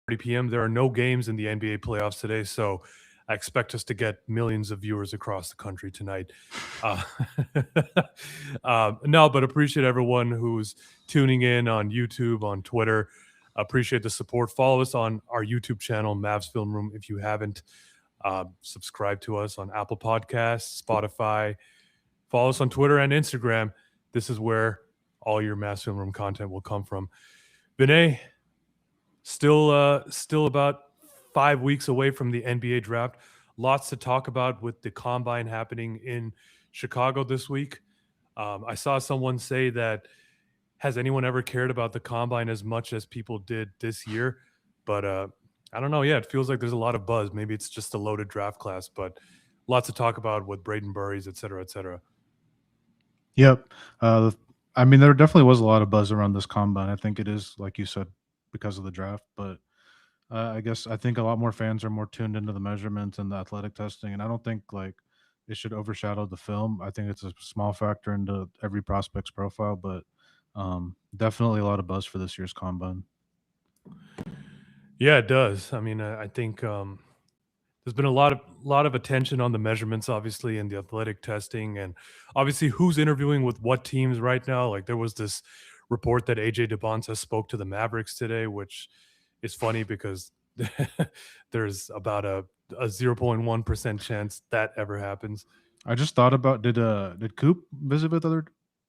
p.m. There are no games in the NBA playoffs today, so I expect us to get millions of viewers across the country tonight. Uh, no, but appreciate everyone who's tuning in on YouTube, on Twitter. Appreciate the support. Follow us on our YouTube channel, Mavs Film Room, if you haven't. Subscribe to us on Apple Podcasts, Spotify. Follow us on Twitter and Instagram. This is where all your Mavs Film Room content will come from. Vinay, still about 5 weeks away from the NBA draft. Lots to talk about with the combine happening in Chicago this week. I saw someone say that has anyone ever cared about the combine as much as people did this year? But I don't know. Yeah, it feels like there's a lot of buzz. Maybe it's just a loaded draft class, but lots to talk about with Brayden Burries, et cetera, et cetera. Yep. I mean, there definitely was a lot of buzz around this combine. I think it is, like you said, because of the draft. But I think a lot more fans are more tuned into the measurements and the athletic testing, and I don't think like it should overshadow the film. I think it's a small factor into every prospect's profile, but definitely a lot of buzz for this year's combine. Yeah, it does. I mean, I think there's been a lot of attention on the measurements, obviously, and the athletic testing, and obviously who's interviewing with what teams right now. Like there was this report that AJ DeBonta spoke to the Mavericks today, which is funny because there's about a 0.1% chance that ever happens. I just thought about did Coop visit with other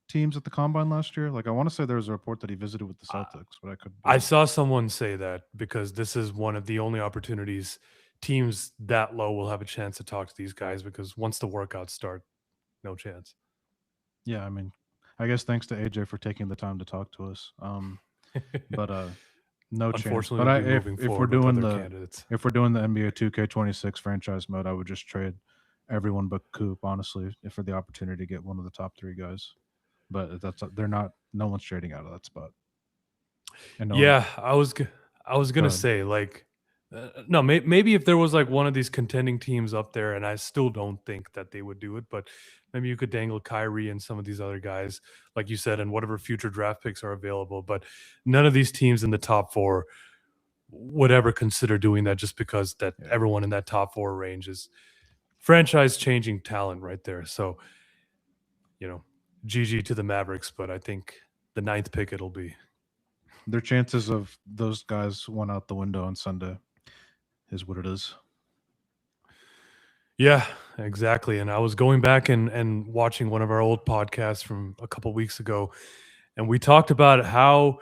teams at the combine last year? Like I want to say there was a report that he visited with the Uh, Celtics, but I could I be. saw someone say that because this is one of the only opportunities teams that low will have a chance to talk to these guys because once the workouts start, no chance. Yeah, I mean, I guess thanks to AJ for taking the time to talk to us. But no chance. Unfortunately, But we'll be moving if we're forward with doing other the candidates. NBA 2K26 franchise mode, I would just trade everyone but Coop, honestly, for the opportunity to get one of the top three guys. But that's they're not. No one's trading out of that spot. And no one. Yeah, I was Go gonna ahead. say like, no, maybe if there was like one of these contending teams up there, and I still don't think that they would do it, but maybe you could dangle Kyrie and some of these other guys, like you said, and whatever future draft picks are available. But none of these teams in the top four would ever consider doing that, just because that Yeah. everyone in that top four range is franchise changing talent right there. So you know, GG to the Mavericks, but I think the ninth pick it'll be. Their chances of those guys went out the window on Sunday is what it is. Yeah, exactly. And I was going back and watching one of our old podcasts from a couple weeks ago, and we talked about how,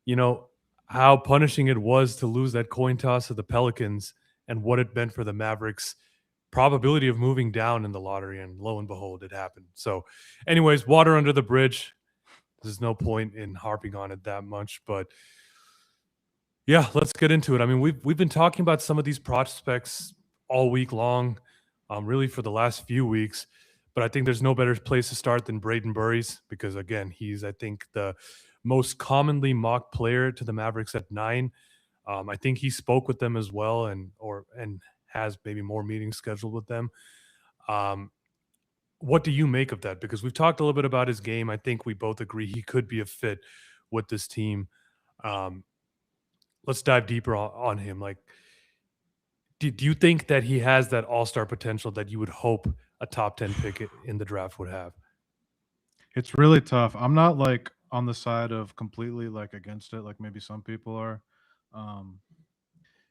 you know, how punishing it was to lose that coin toss to the Pelicans and what it meant for the Mavericks probability of moving down in the lottery, and lo and behold, it happened. So anyways, water under the bridge. There's no point in harping on it that much, but yeah, let's get into it. I mean, we've been talking about some of these prospects all week long, really for the last few weeks. But I think there's no better place to start than Brayden Burries because again, he's I think the most commonly mocked player to the Mavericks at 9. I think he spoke with them as well, and has maybe more meetings scheduled with them. Um, what do you make of that? Because we've talked a little bit about his game. I think we both agree he could be a fit with this team. Um, let's dive deeper on him. Like, do you think that he has that all star potential that you would hope a top 10 pick in the draft would have? It's really tough. I'm not like on the side of completely like against it, like maybe some people are. Um,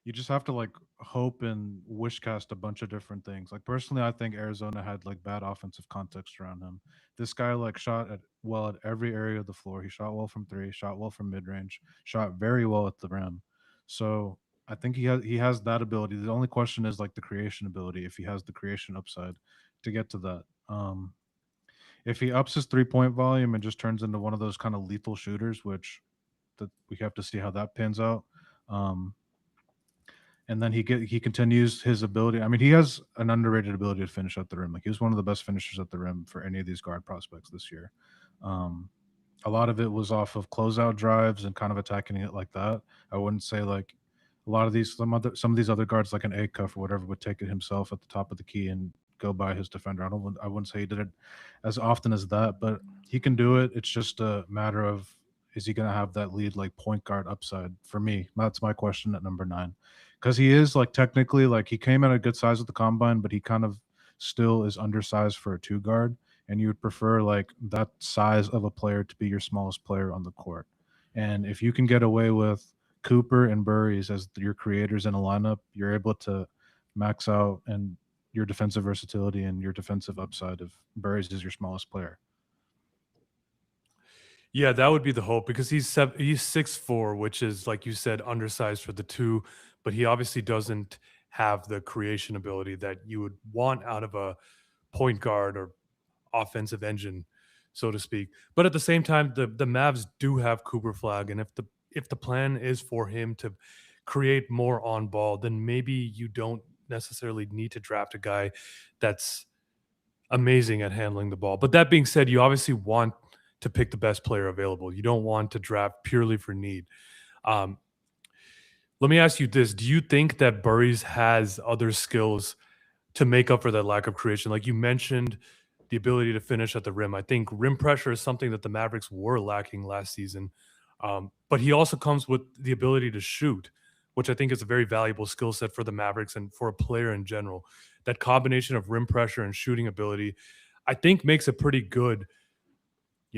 you just have to like hope and wish cast a bunch of different things. Like personally, I think Arizona had like bad offensive context around him. This guy like shot at well at every area of the floor. He shot well from three, shot well from mid range, shot very well at the rim. So I think he has that ability. The only question is like the creation ability. If he has the creation upside to get to that. If he ups his 3 point volume and just turns into one of those kind of lethal shooters, which that we have to see how that pans out. Um, and then he continues his ability. I mean, he has an underrated ability to finish at the rim. Like he was one of the best finishers at the rim for any of these guard prospects this year. Um, a lot of it was off of closeout drives and kind of attacking it like that. I wouldn't say like a lot of these some of these other guards like an A cuff or whatever would take it himself at the top of the key and go by his defender. I wouldn't say he did it as often as that, but he can do it. It's just a matter of is he going to have that lead like point guard upside? For me, that's my question at number 9, because he is like technically like he came at a good size at the combine, but he kind of still is undersized for a two guard, and you would prefer like that size of a player to be your smallest player on the court. And if you can get away with Cooper and Burries as your creators in a lineup, you're able to max out and your defensive versatility and your defensive upside if Burries is your smallest player. Yeah, that would be the hope because he's 6'4", which is like you said, undersized for the two, but he obviously doesn't have the creation ability that you would want out of a point guard or offensive engine, so to speak. But at the same time, the Mavs do have Cooper Flag, and if the plan is for him to create more on ball, then maybe you don't necessarily need to draft a guy that's amazing at handling the ball. But that being said, you obviously want to pick the best player available. You don't want to draft purely for need. Um, Let me ask you this: do you think that Burries has other skills to make up for that lack of creation? Like you mentioned, the ability to finish at the rim. I think rim pressure is something that the Mavericks were lacking last season. But he also comes with the ability to shoot, which I think is a very valuable skill set for the Mavericks and for a player in general. That combination of rim pressure and shooting ability, I think, makes a pretty good,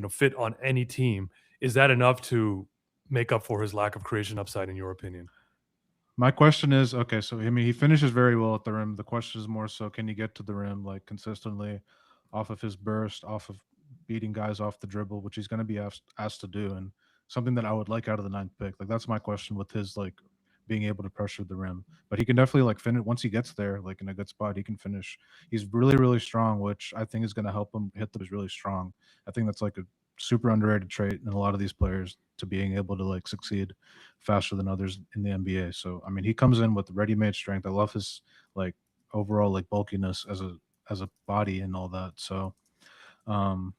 fit on any team. Is that enough to make up for his lack of creation upside, in your opinion? My question is, okay, so I mean, he finishes very well at the rim. The question is more so, can he get to the rim like consistently off of his burst, off of beating guys off the dribble, which he's going to be asked to do, and something that I would like out of the ninth pick. Like that's my question with his like being able to pressure the rim. But he can definitely like finish once he gets there, like in a good spot. He can finish. He's really really strong, which I think is going to help him hit the really strong. I think that's like a super underrated trait in a lot of these players to being able to like succeed faster than others in the NBA. So I mean, he comes in with ready-made strength. I love his like overall like bulkiness as a body and all that. So um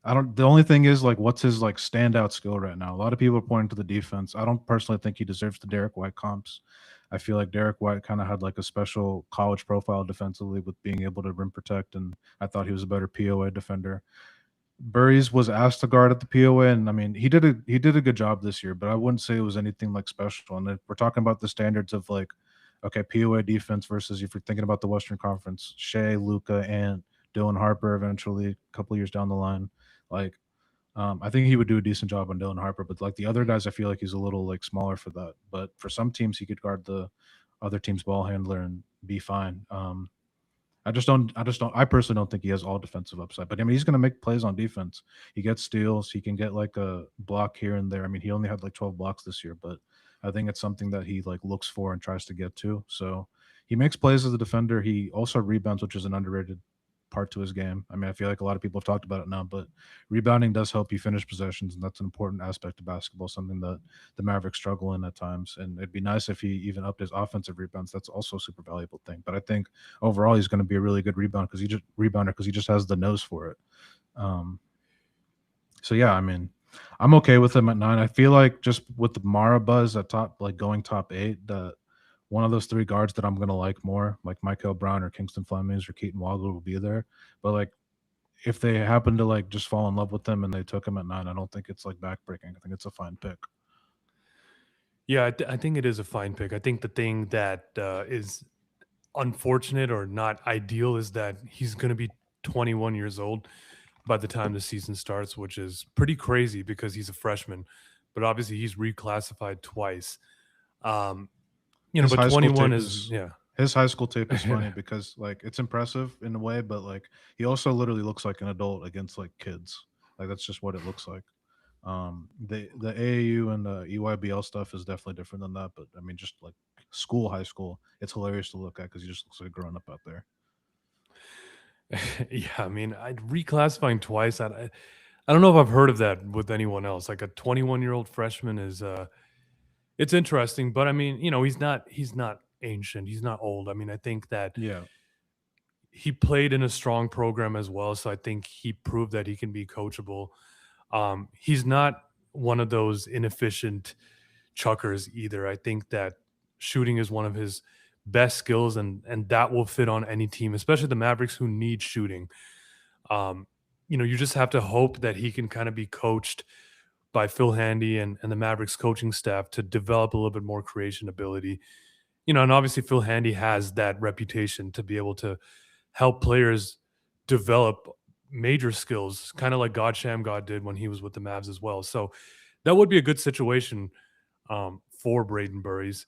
I don't. The only thing is like, what's his like standout skill right now? A lot of people are pointing to the defense. I don't personally think he deserves the Derek White comps. I feel like Derek White kind of had like a special college profile defensively with being able to rim protect, and I thought he was a better POA defender. Burries was asked to guard at the POA, and I mean he did a good job this year, but I wouldn't say it was anything like special. And if we're talking about the standards of like, okay, POA defense versus if you're thinking about the Western Conference, Shea, Luca, and Dylan Harper eventually a couple years down the line, like I think he would do a decent job on Dylan Harper, but like the other guys, I feel like he's a little like smaller for that. But for some teams, he could guard the other team's ball handler and be fine. I personally don't think he has all defensive upside, but I mean, he's going to make plays on defense. He gets steals. He can get like a block here and there. I mean, he only had like 12 blocks this year, but I think it's something that he like looks for and tries to get to. So he makes plays as a defender. He also rebounds, which is an underrated part to his game. I mean, I feel like a lot of people have talked about it now, but rebounding does help you finish possessions, and that's an important aspect of basketball, something that the Mavericks struggle in at times. And it'd be nice if he even upped his offensive rebounds. That's also a super valuable thing. But I think overall he's going to be a really good rebounder because he just has the nose for it. Um, so yeah, I mean, I'm okay with him at 9. I feel like just with the Mara buzz at top, like going top 8, that one of those three guards that I'm gonna like more, like Michael Brown or Kingston Flemings or Keaton Waddle will be there. But like if they happen to like just fall in love with him and they took him at 9, I don't think it's like backbreaking. I think it's a fine pick. Yeah, I think it is a fine pick. I think the thing that is unfortunate or not ideal is that he's going to be 21 years old by the time the season starts, which is pretty crazy because he's a freshman. But obviously, he's reclassified twice. Um, His but high school 21 tape is, is yeah. his high school tape is funny because like it's impressive in a way, but like he also literally looks like an adult against like kids. Like that's just what it looks like. The AAU and the EYBL stuff is definitely different than that, but I mean just like high school, it's hilarious to look at because he just looks like growing up out there. Yeah, I mean, I reclassifying twice. I don't know if I've heard of that with anyone else. Like a 21-year-old freshman is it's interesting, but I mean, he's not ancient. He's not old. I mean, I think that Yeah. he played in a strong program as well, so I think he proved that he can be coachable. He's not one of those inefficient chuckers either. I think that shooting is one of his best skills, and that will fit on any team, especially the Mavericks who need shooting. You just have to hope that he can kind of be coached by Phil Handy and the Mavericks coaching staff to develop a little bit more creation ability. And obviously Phil Handy has that reputation to be able to help players develop major skills, kind of like God God did when he was with the Mavs as well. So that would be a good situation for Brayden Burries.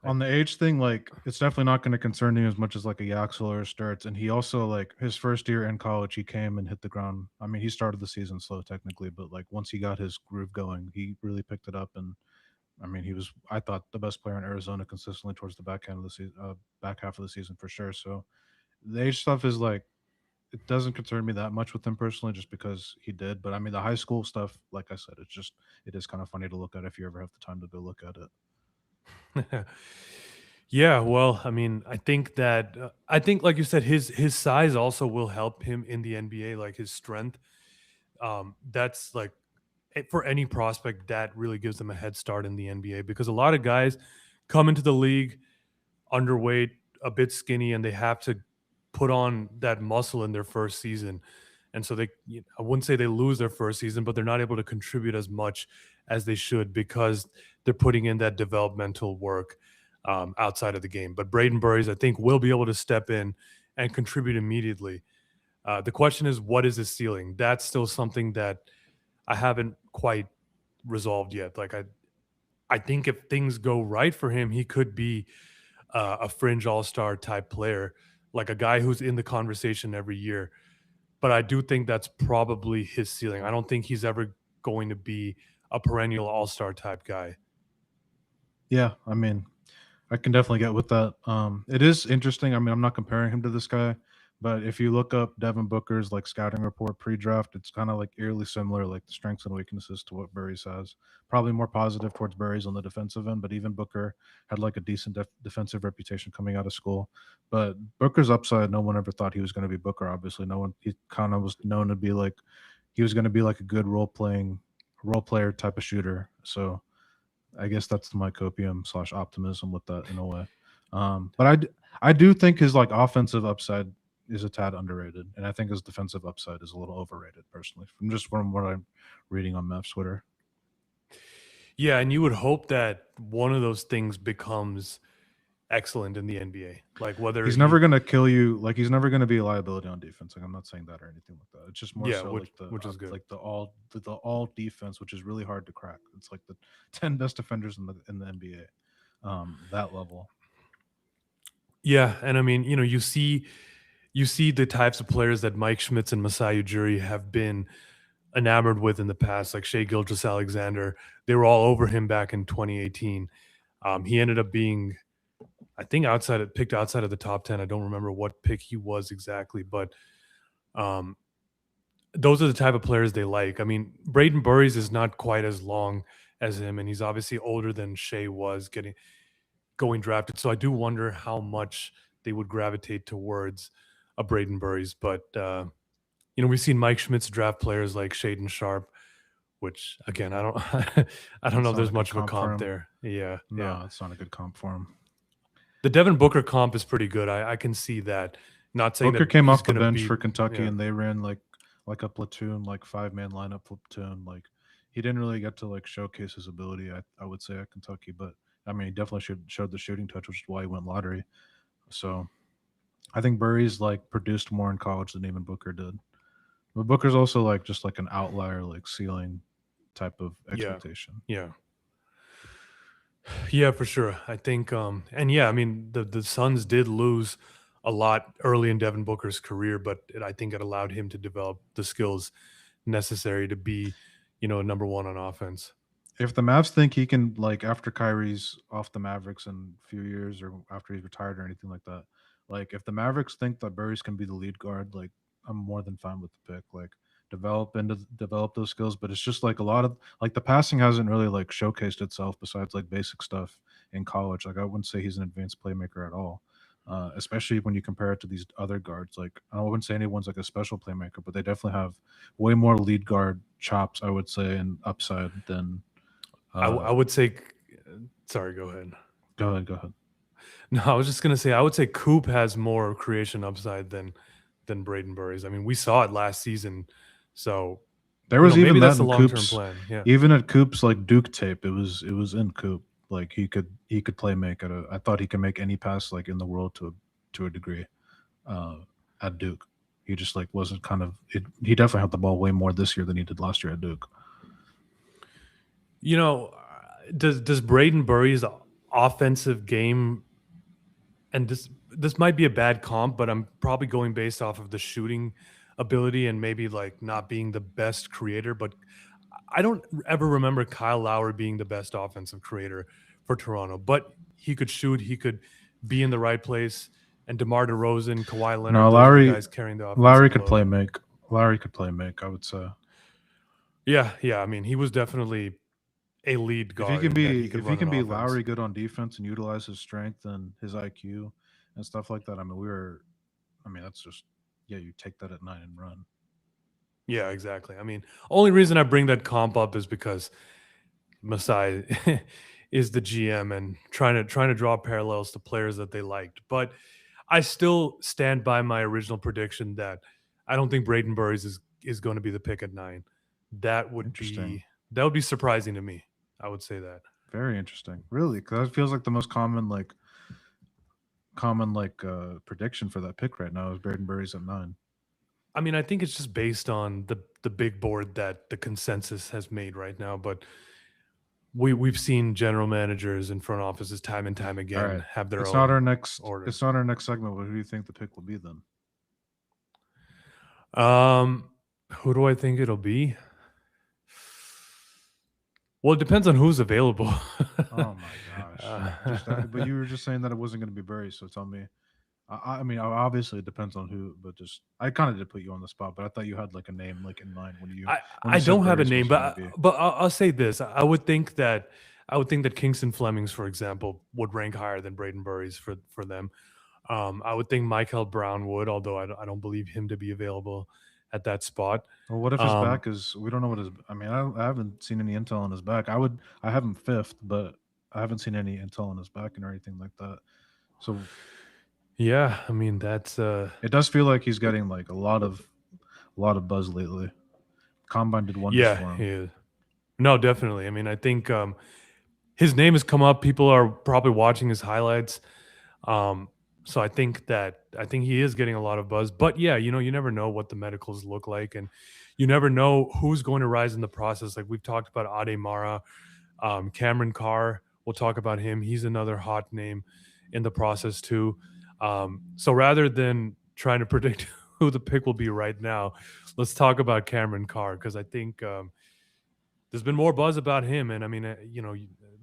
On the age thing, like it's definitely not going to concern you as much as like a Yaxel or a Sturts. And he also like his first year in college, he came and hit the ground. I mean, he started the season slow technically, but like once he got his groove going, he really picked it up. And I mean, he was I thought the best player in Arizona consistently towards the back end of the season, back half of the season for sure. So the age stuff is like it doesn't concern me that much with him personally, just because he did. But I mean, the high school stuff, like I said, it is kind of funny to look at if you ever have the time to go look at it. Yeah, well, I mean, I think like you said, his size also will help him in the NBA, like his strength. That's like for any prospect that really gives them a head start in the NBA because a lot of guys come into the league underweight, a bit skinny, and they have to put on that muscle in their first season. And so I wouldn't say they lose their first season, but they're not able to contribute as much as they should because they're putting in that developmental work outside of the game. But Brayden Burries, I think, will be able to step in and contribute immediately. The question is, what is his ceiling? That's still something that I haven't quite resolved yet. I think if things go right for him, he could be a fringe all-star type player, like a guy who's in the conversation every year. But I do think that's probably his ceiling. I don't think he's ever going to be a perennial all-star type guy. Yeah, I mean, I can definitely get with that. It is interesting. I mean, I'm not comparing him to this guy, but if you look up Devin Booker's like scouting report pre-draft, it's kind of like eerily similar, like the strengths and weaknesses to what Burries has. Probably more positive towards Burries on the defensive end, but even Booker had like a decent defensive reputation coming out of school. But Booker's upside, no one ever thought he was going to be Booker. Obviously, no one. He kind of was known to be like he was going to be like a good role player type of shooter. So I guess that's my copium / optimism with that in a way. But I do think his like offensive upside is a tad underrated, and I think his defensive upside is a little overrated personally, from what I'm reading on Mavs Twitter. Yeah, and you would hope that one of those things becomes excellent in the NBA. Like whether He's never gonna kill you. Like he's never gonna be a liability on defense. Like I'm not saying that or anything like that. It's just more yeah, so which is good. like the all defense, which is really hard to crack. It's like the 10 best defenders in the NBA. That level. Yeah, and I mean, you see the types of players that Mike Schmitz and Masai Ujiri have been enamored with in the past, like Shea Gilgeous-Alexander. They were all over him back in 2018. He ended up being, I think, picked outside of the top 10. I don't remember what pick he was exactly, but um, those are the type of players they like. I mean, Brayden Burries is not quite as long as him, and he's obviously older than Shea was going drafted. So I do wonder how much they would gravitate towards a Brayden Burries. But we've seen Mike Schmitz draft players like Shaden Sharp, which again, I don't, I don't know It's if not there's a good much of a comp for comp him. there. Yeah, yeah. No, it's not a good comp for him. The Devin Booker comp is pretty good. I can see that. Not saying Booker that came he's off the going to bench be. for Kentucky, Yeah, and they ran like a platoon, like 5-man lineup platoon. Like he didn't really get to like showcase his ability. I would say at Kentucky, but I mean he definitely showed the shooting touch, which is why he went lottery. So I think Burry's like produced more in college than even Booker did. But Booker's also like just like an outlier, like ceiling type of yeah, expectation. yeah. Yeah, for sure. I think, and yeah, I mean, the Suns did lose a lot early in Devin Booker's career, but I think it allowed him to develop the skills necessary to be, number one on offense. If the Mavs think he can, like, after Kyrie's off the Mavericks in a few years or after he's retired or anything like that, like, if the Mavericks think that Burris can be the lead guard, like, I'm more than fine with the pick. Like, develop those skills, but it's just like a lot of like the passing hasn't really like showcased itself besides like basic stuff in college. Like, I wouldn't say he's an advanced playmaker at all. Especially when you compare it to these other guards, like I wouldn't say anyone's like a special playmaker, but they definitely have way more lead guard chops, I would say, and upside than I uh, would say, sorry, go ahead. go ahead, go ahead. No, I was just gonna say I would say Coop has more creation upside than Braden Burries. I mean, we saw it last season, so There was maybe even that that's the in long term Coop's, plan. Yeah. even at Coop's like Duke tape. It was in Coop. Like he could play make at a. I thought he could make any pass like in the world to a degree. Uh, at Duke, he just like wasn't kind of. He definitely had the ball way more this year than he did last year at Duke. You know, does Brayden Burries' offensive game, and this might be a bad comp, but I'm probably going based off of the shooting ability and maybe like not being the best creator, but I don't ever remember Kyle Lowry being the best offensive creator for Toronto, but he could shoot, he could be in the right place, and DeMar DeRozan, Kawhi No, Leonard, those are the Lowry guys carrying the Lowry offensive could load. play make. Lowry could play make. I would say Yeah, yeah. I mean, he was definitely a lead if he guard can and that be he could if he run an can be offense. Lowry good on defense and utilize his strength and his IQ and stuff like that. I mean, we were. I mean, that's just yeah. You take that at 9 and run. Yeah, exactly. I mean, only reason I bring that comp up is because Masai is the GM and trying to draw parallels to players that they liked. But I still stand by my original prediction that I don't think Brayden Burries is going to be the pick at 9. That would Interesting. be that would be surprising to me. I would say that. Very interesting. Really, because that feels like the most common prediction for that pick right now is Braden Burries at 9. I mean, I think it's just based on the big board that the consensus has made right now, but we've seen general managers and front offices time and time All again right. have their It's not our own next. order. It's not our next segment. But who do you think the pick will be then? Um, who do I think it'll be? Well, it depends on who's available. Oh my gosh! But you were just saying that it wasn't going to be Burries. So tell me. I mean, obviously it depends on who, but just I kind of did put you on the spot. But I thought you had like a name like in mind I when I you said don't have a Burries name, was going to be. but I'll say this: I would think that Kingston Flemings, for example, would rank higher than Braden Burries for them. I would think Michael Brown would, although I don't believe him to be available at that spot. Well, what if his Um, back is? We don't know what his. I mean, I haven't seen any intel on his back. I have him fifth, but I haven't seen any intel on his back and or anything like that. So yeah, I mean that's it does feel like he's getting like a lot of buzz lately. Combine did wonders yeah, for he him. is. No, definitely. I mean, I think his name has come up. People are probably watching his highlights. Um, so I think he is getting a lot of buzz. But yeah, you never know what the medicals look like, and you never know who's going to rise in the process. Like we've talked about Aday Mara, Cameron Carr. We'll talk about him. He's another hot name in the process too. So rather than trying to predict who the pick will be right now, let's talk about Cameron Carr because I think there's been more buzz about him, and I mean,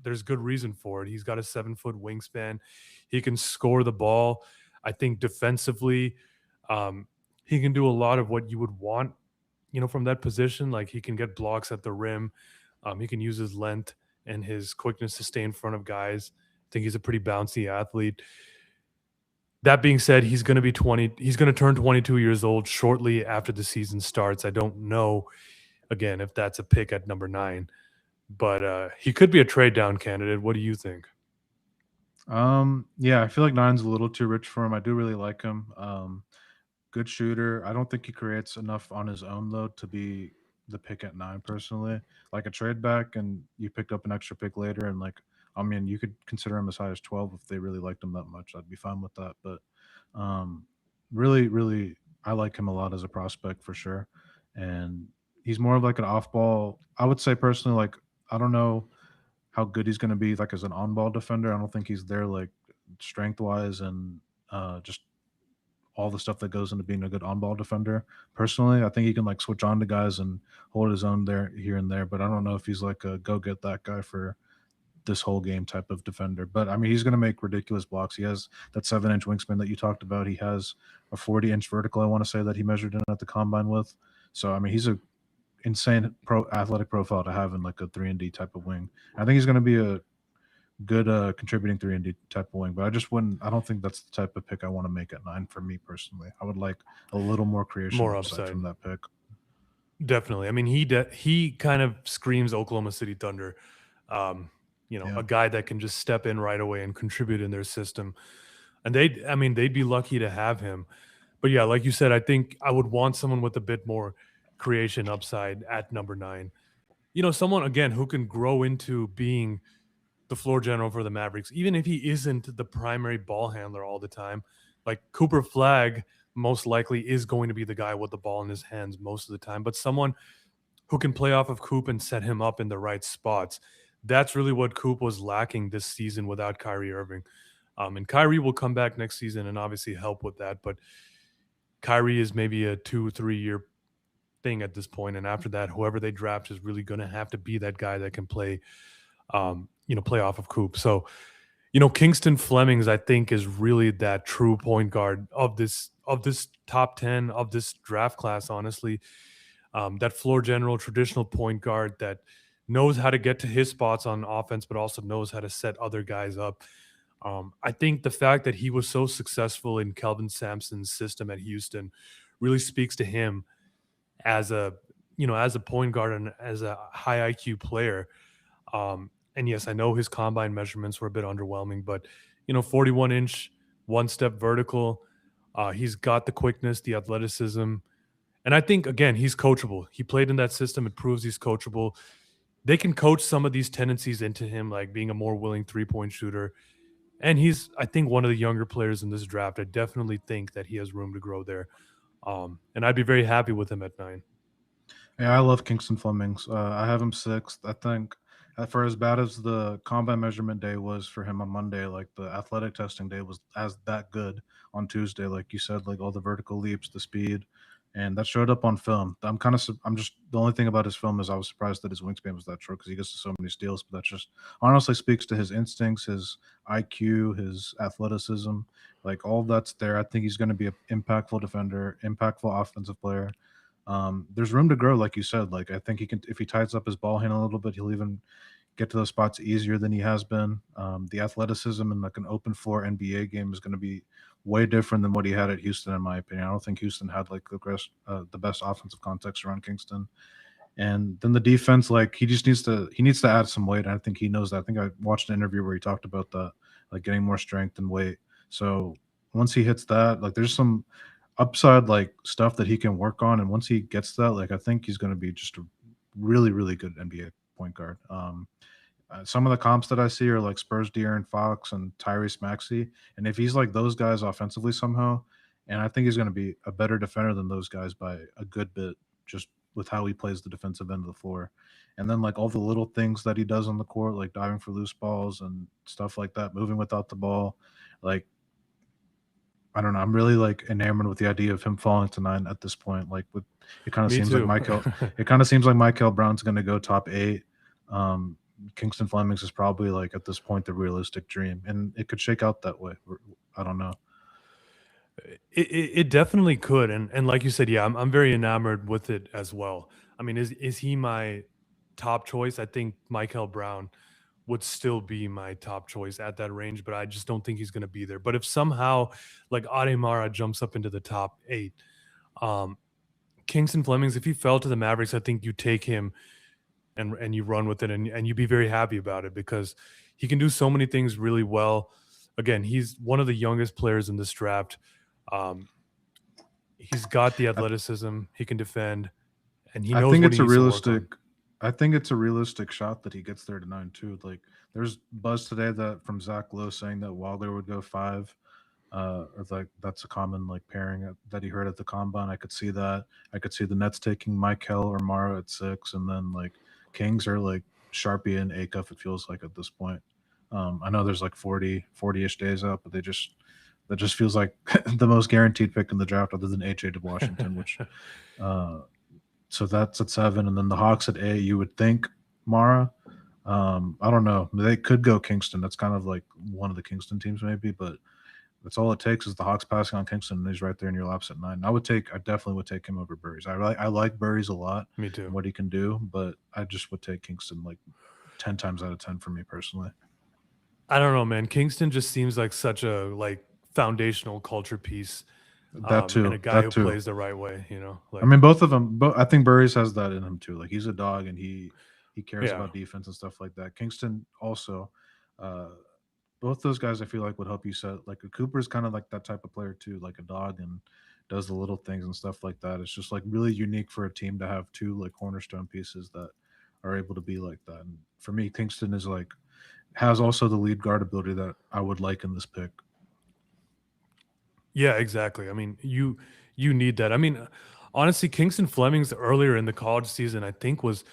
there's good reason for it. He's got a 7 foot wingspan. He can score the ball. I think defensively, um, he can do a lot of what you would want, from that position. Like he can get blocks at the rim. He can use his length and his quickness to stay in front of guys. I think he's a pretty bouncy athlete. That being said, he's going to be 20. He's going to turn 22 years old shortly after the season starts. I don't know again if that's a pick at number 9, but he could be a trade down candidate. What do you think? Yeah, I feel like nine's a little too rich for him. I do really like him. Good shooter. I don't think he creates enough on his own though to be the pick at 9 personally. Like a trade back and you picked up an extra pick later and like I mean you could consider him as high as 12 if they really liked him that much. I'd be fine with that. But um really I like him a lot as a prospect for sure. And he's more of like an off ball. I would say personally like I don't know how good he's going to be like as an on ball defender. I don't think he's there like strength wise and just all the stuff that goes into being a good on ball defender. Personally, I think he can like switch on to guys and hold his own there here and there. But I don't know if he's like a go get that guy for this whole game type of defender. But I mean, he's going to make ridiculous blocks. He has that 7-inch wingspan that you talked about. He has a 40-inch vertical. I want to say that he measured in at the combine with. So I mean, he's a insane athletic profile to have in like a 3 and D type of wing. I think he's going to be a good contributing 3 and D type of wing, but I just wouldn't. I don't think that's the type of pick I want to make at 9 for me personally. I would like a little more creation More upside upside, from that pick. definitely. I mean, he kind of screams Oklahoma City Thunder. Um, Yeah. a guy that can just step in right away and contribute in their system. And I mean, they'd be lucky to have him. But yeah, like you said, I think I would want someone with a bit more creation upside at number 9. Someone again who can grow into being the floor general for the Mavericks, even if he isn't the primary ball handler all the time. Like Cooper Flag most likely is going to be the guy with the ball in his hands most of the time, but someone who can play off of Coop and set him up in the right spots. That's really what Coop was lacking this season without Kyrie Irving. And Kyrie will come back next season and obviously help with that. But Kyrie is maybe a 2-3 year thing at this point, and after that, whoever they draft is really going to have to be that guy that can play off of Coop. So, Kingston Flemings, I think, is really that true point guard of this top 10 of this draft class. Honestly, that floor general, traditional point guard that knows how to get to his spots on offense, but also knows how to set other guys up. I think the fact that he was so successful in Kelvin Sampson's system at Houston really speaks to him as a point guard and as a high IQ player. And yes, I know his combine measurements were a bit underwhelming, but 41-inch, one step vertical. He's got the quickness, the athleticism, and I think again he's coachable. He played in that system; it proves he's coachable. They can coach some of these tendencies into him, like being a more willing 3-point shooter. And he's, I think, one of the younger players in this draft. I definitely think that he has room to grow there. And I'd be very happy with him at 9. Yeah, I love Kingston Flemings. I have him sixth. I think for as bad as the combine measurement day was for him on Monday, like the athletic testing day was as that good on Tuesday. Like you said, like all the vertical leaps, the speed, and that showed up on film. I'm just the only thing about his film is I was surprised that his wingspan was that short because he gets to so many steals. But that just honestly speaks to his instincts, his IQ, his athleticism. Like all that's there. I think he's going to be an impactful defender, impactful offensive player. There's room to grow, like you said. Like I think he can, if he tightens up his ball handle a little bit, he'll even get to those spots easier than he has been. The athleticism in like an open floor NBA game is going to be way different than what he had at Houston, in my opinion. I don't think Houston had like the best offensive context around Kingston. And then the defense, like he needs to add some weight. And I think he knows that. I think I watched an interview where he talked about that, like getting more strength and weight. So once he hits that, like there's some upside like stuff that he can work on, and once he gets that, like I think he's going to be just a really really good NBA point guard. Some of the comps that I see are like Spurs De'Aaron Fox and Tyrese Maxey, and if he's like those guys offensively somehow, and I think he's going to be a better defender than those guys by a good bit, just with how he plays the defensive end of the floor. And then like all the little things that he does on the court, like diving for loose balls and stuff like that, moving without the ball, like I don't know. I'm really like enamored with the idea of him falling to 9 at this point. Like with it kind of Me seems like too. Michael. It kind of seems like Michael Brown's going to go top 8. Um, Kingston Flemings is probably like at this point the realistic dream, and it could shake out that way. I don't know. It definitely could, and like you said, yeah, I'm very enamored with it as well. I mean, is he my top choice? I think Michael Brown would still be my top choice at that range, but I just don't think he's going to be there. But if somehow like Aday Mara jumps up into the top 8, um, Kingston Flemings, if he fell to the Mavericks, I think you take him and you run with it, and you be very happy about it because he can do so many things really well. Again, he's one of the youngest players in this draft. Um, he's got the I, athleticism, he can defend, and he I knows think what he it's a needs to work on. realistic. I think it's a realistic shot that he gets there to 9 too. Like there's buzz today that from Zach Lowe saying that Wilder would go 5. Or like that's a common like pairing that he heard at the combine. I could see that. I could see the Nets taking Michael or Mara at 6, and then like Kings are like Sharpie and Acuff. It feels like at this point. I know there's like 40-ish days out, but that just feels like the most guaranteed pick in the draft, other than AJ to Washington. Which uh, so that's at 7, and then the Hawks at 8. You would think Mara. I don't know. They could go Kingston. That's kind of like one of the Kingston teams, maybe, but that's all it takes is the Hawks passing on Kingston, and he's right there in your laps at 9. I definitely would take him over Burries. I like Burries a lot Me and too. what he can do, but I just would take Kingston like 10 times out of 10 for me personally. I don't know, man. Kingston just seems like such a like foundational culture piece, That and too. a guy That who too. plays the right way. I Like mean, both of them. But I think Burries has that in him too. Like he's a dog, and he cares yeah, about defense and stuff like that. Kingston also. Uh, both those guys, I feel like would help you set like a Cooper's kind of like that type of player too, like a dog, and does the little things and stuff like that. It's just like really unique for a team to have two like cornerstone pieces that are able to be like that. And for me, Kingston is like has also the lead guard ability that I would like in this pick. Yeah, exactly. I mean, you need that. I mean, honestly, Kingston Flemings earlier in the college season, I think, was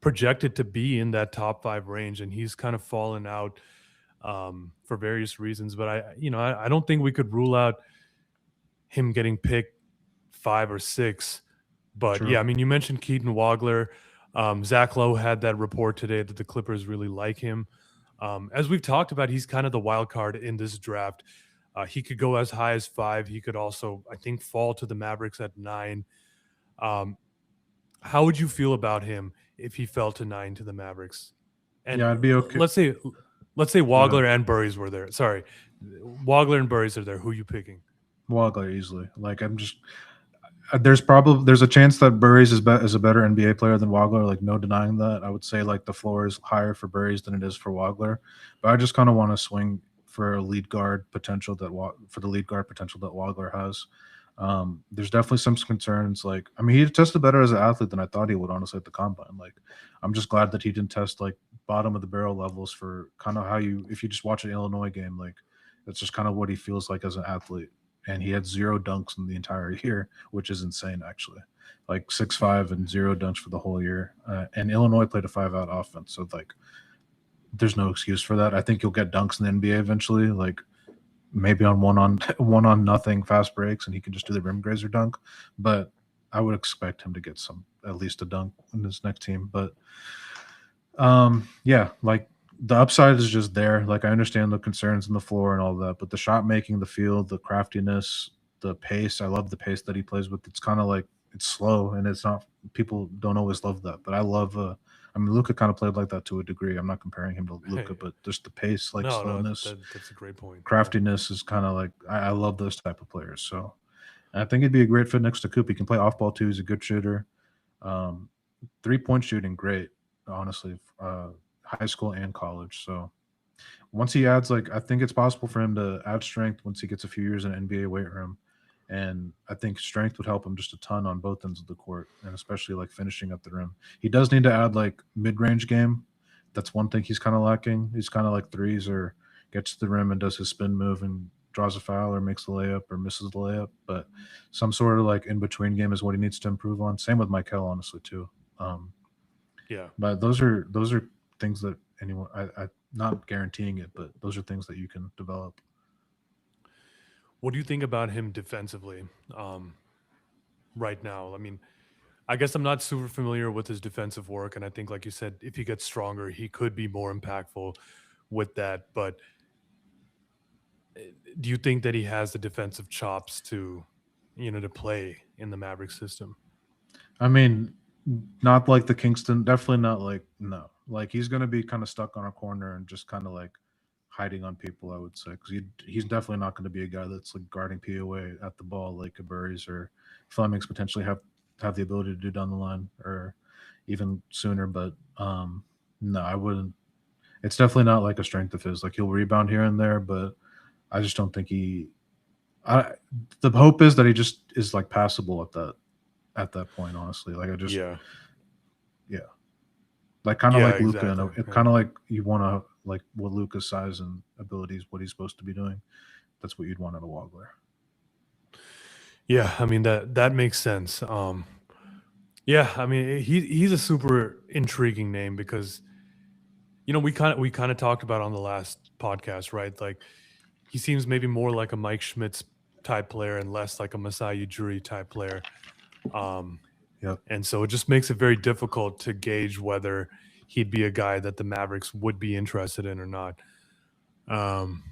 projected to be in that top five range, and he's kind of fallen out for various reasons. But I don't think we could rule out him getting picked five or six. But True. yeah, I mean, you mentioned Keaton Wagler. Zach Lowe had that report today that the Clippers really like him. As we've talked about, he's kind of the wild card in this draft. He could go as high as five. He could also, I think, fall to the Mavericks at nine. Um, how would you feel about him if he fell to nine to the Mavericks? And Yeah, I'd be okay. let's say Go ahead. Wagler and Burries were there. Sorry, Wagler and Burries are there. Who are you picking? Wagler easily. Like I'm just there's a chance that Burries is a better NBA player than Wagler. Like no denying that. I would say like the floor is higher for Burries than it is for Wagler, but I just kind of want to swing for a lead guard potential for the lead guard potential that Wagler has. There's definitely some concerns. Like I mean, he tested better as an athlete than I thought he would. Honestly, at the combine, like I'm just glad that he didn't test like bottom of the barrel levels for kind of how you if you just watch an Illinois game, like that's just kind of what he feels like as an athlete and he had zero dunks in the entire year, which is insane actually. Like 6'5" and zero dunks for the whole year. And Illinois played a 5-out offense, so like there's no excuse for that. I think you'll get dunks in the NBA eventually, like maybe on one on nothing fast breaks, and he can just do the rim grazer dunk. But I would expect him to get some at least a dunk in this next team. But yeah, like the upside is just there. Like I understand the concerns on the floor and all that, but the shot making, the field, the craftiness, the pace. I love the pace that he plays with. It's kind of like it's slow and it's not. People don't always love that, but I love. I mean, Luca kind of played like that to a degree. I'm not comparing him to Luca, but just the pace, like No, no, slowness, that's a great point. Yeah. craftiness is kind of like I love those type of players. So and I think it'd be a great fit next to Coop. He can play off ball too. He's a good shooter. Um, 3-point shooting, great. Honestly, high school and college. So once he adds, like, I think it's possible for him to add strength once he gets a few years in an NBA weight room. And I think strength would help him just a ton on both ends of the court, and especially like finishing at the rim. He does need to add like mid range game. That's one thing he's kind of lacking. He's kind of like threes or gets to the rim and does his spin move and draws a foul or makes the layup or misses the layup. But some sort of like in between game is what he needs to improve on. Same with Michael, honestly, too. Um, Yeah. but those are things that anyone I not guaranteeing it, but those are things that you can develop. What do you think about him defensively um, right now? I mean, I guess I'm not super familiar with his defensive work, and I think, like you said, if he gets stronger, he could be more impactful with that. But do you think that he has the defensive chops to play in the Maverick system? I mean, not like the Kingston, definitely not like no. Like he's gonna be kind of stuck on a corner and just kind of like hiding on people. I would say because he's definitely not going to be a guy that's like guarding POA at the ball like a Burries or Flemings potentially have the ability to do down the line or even sooner. But no, I wouldn't. It's definitely not like a strength of his. Like he'll rebound here and there, but I just don't think he. I the hope is that he just is like passable at that point. Honestly, like I just Yeah. yeah, like kind of Yeah, like Luca, exactly. and Yeah. kind of like you want to like what Luca's size and abilities, what he's supposed to be doing. That's what you'd want out of Wagler. Yeah, I mean that makes sense. Yeah, I mean he's a super intriguing name because we kind of talked about on the last podcast, right? Like he seems maybe more like a Mike Schmitz type player and less like a Masai Ujiri type player. Um, Yep. and so it just makes it very difficult to gauge whether he'd be a guy that the Mavericks would be interested in or not. Um,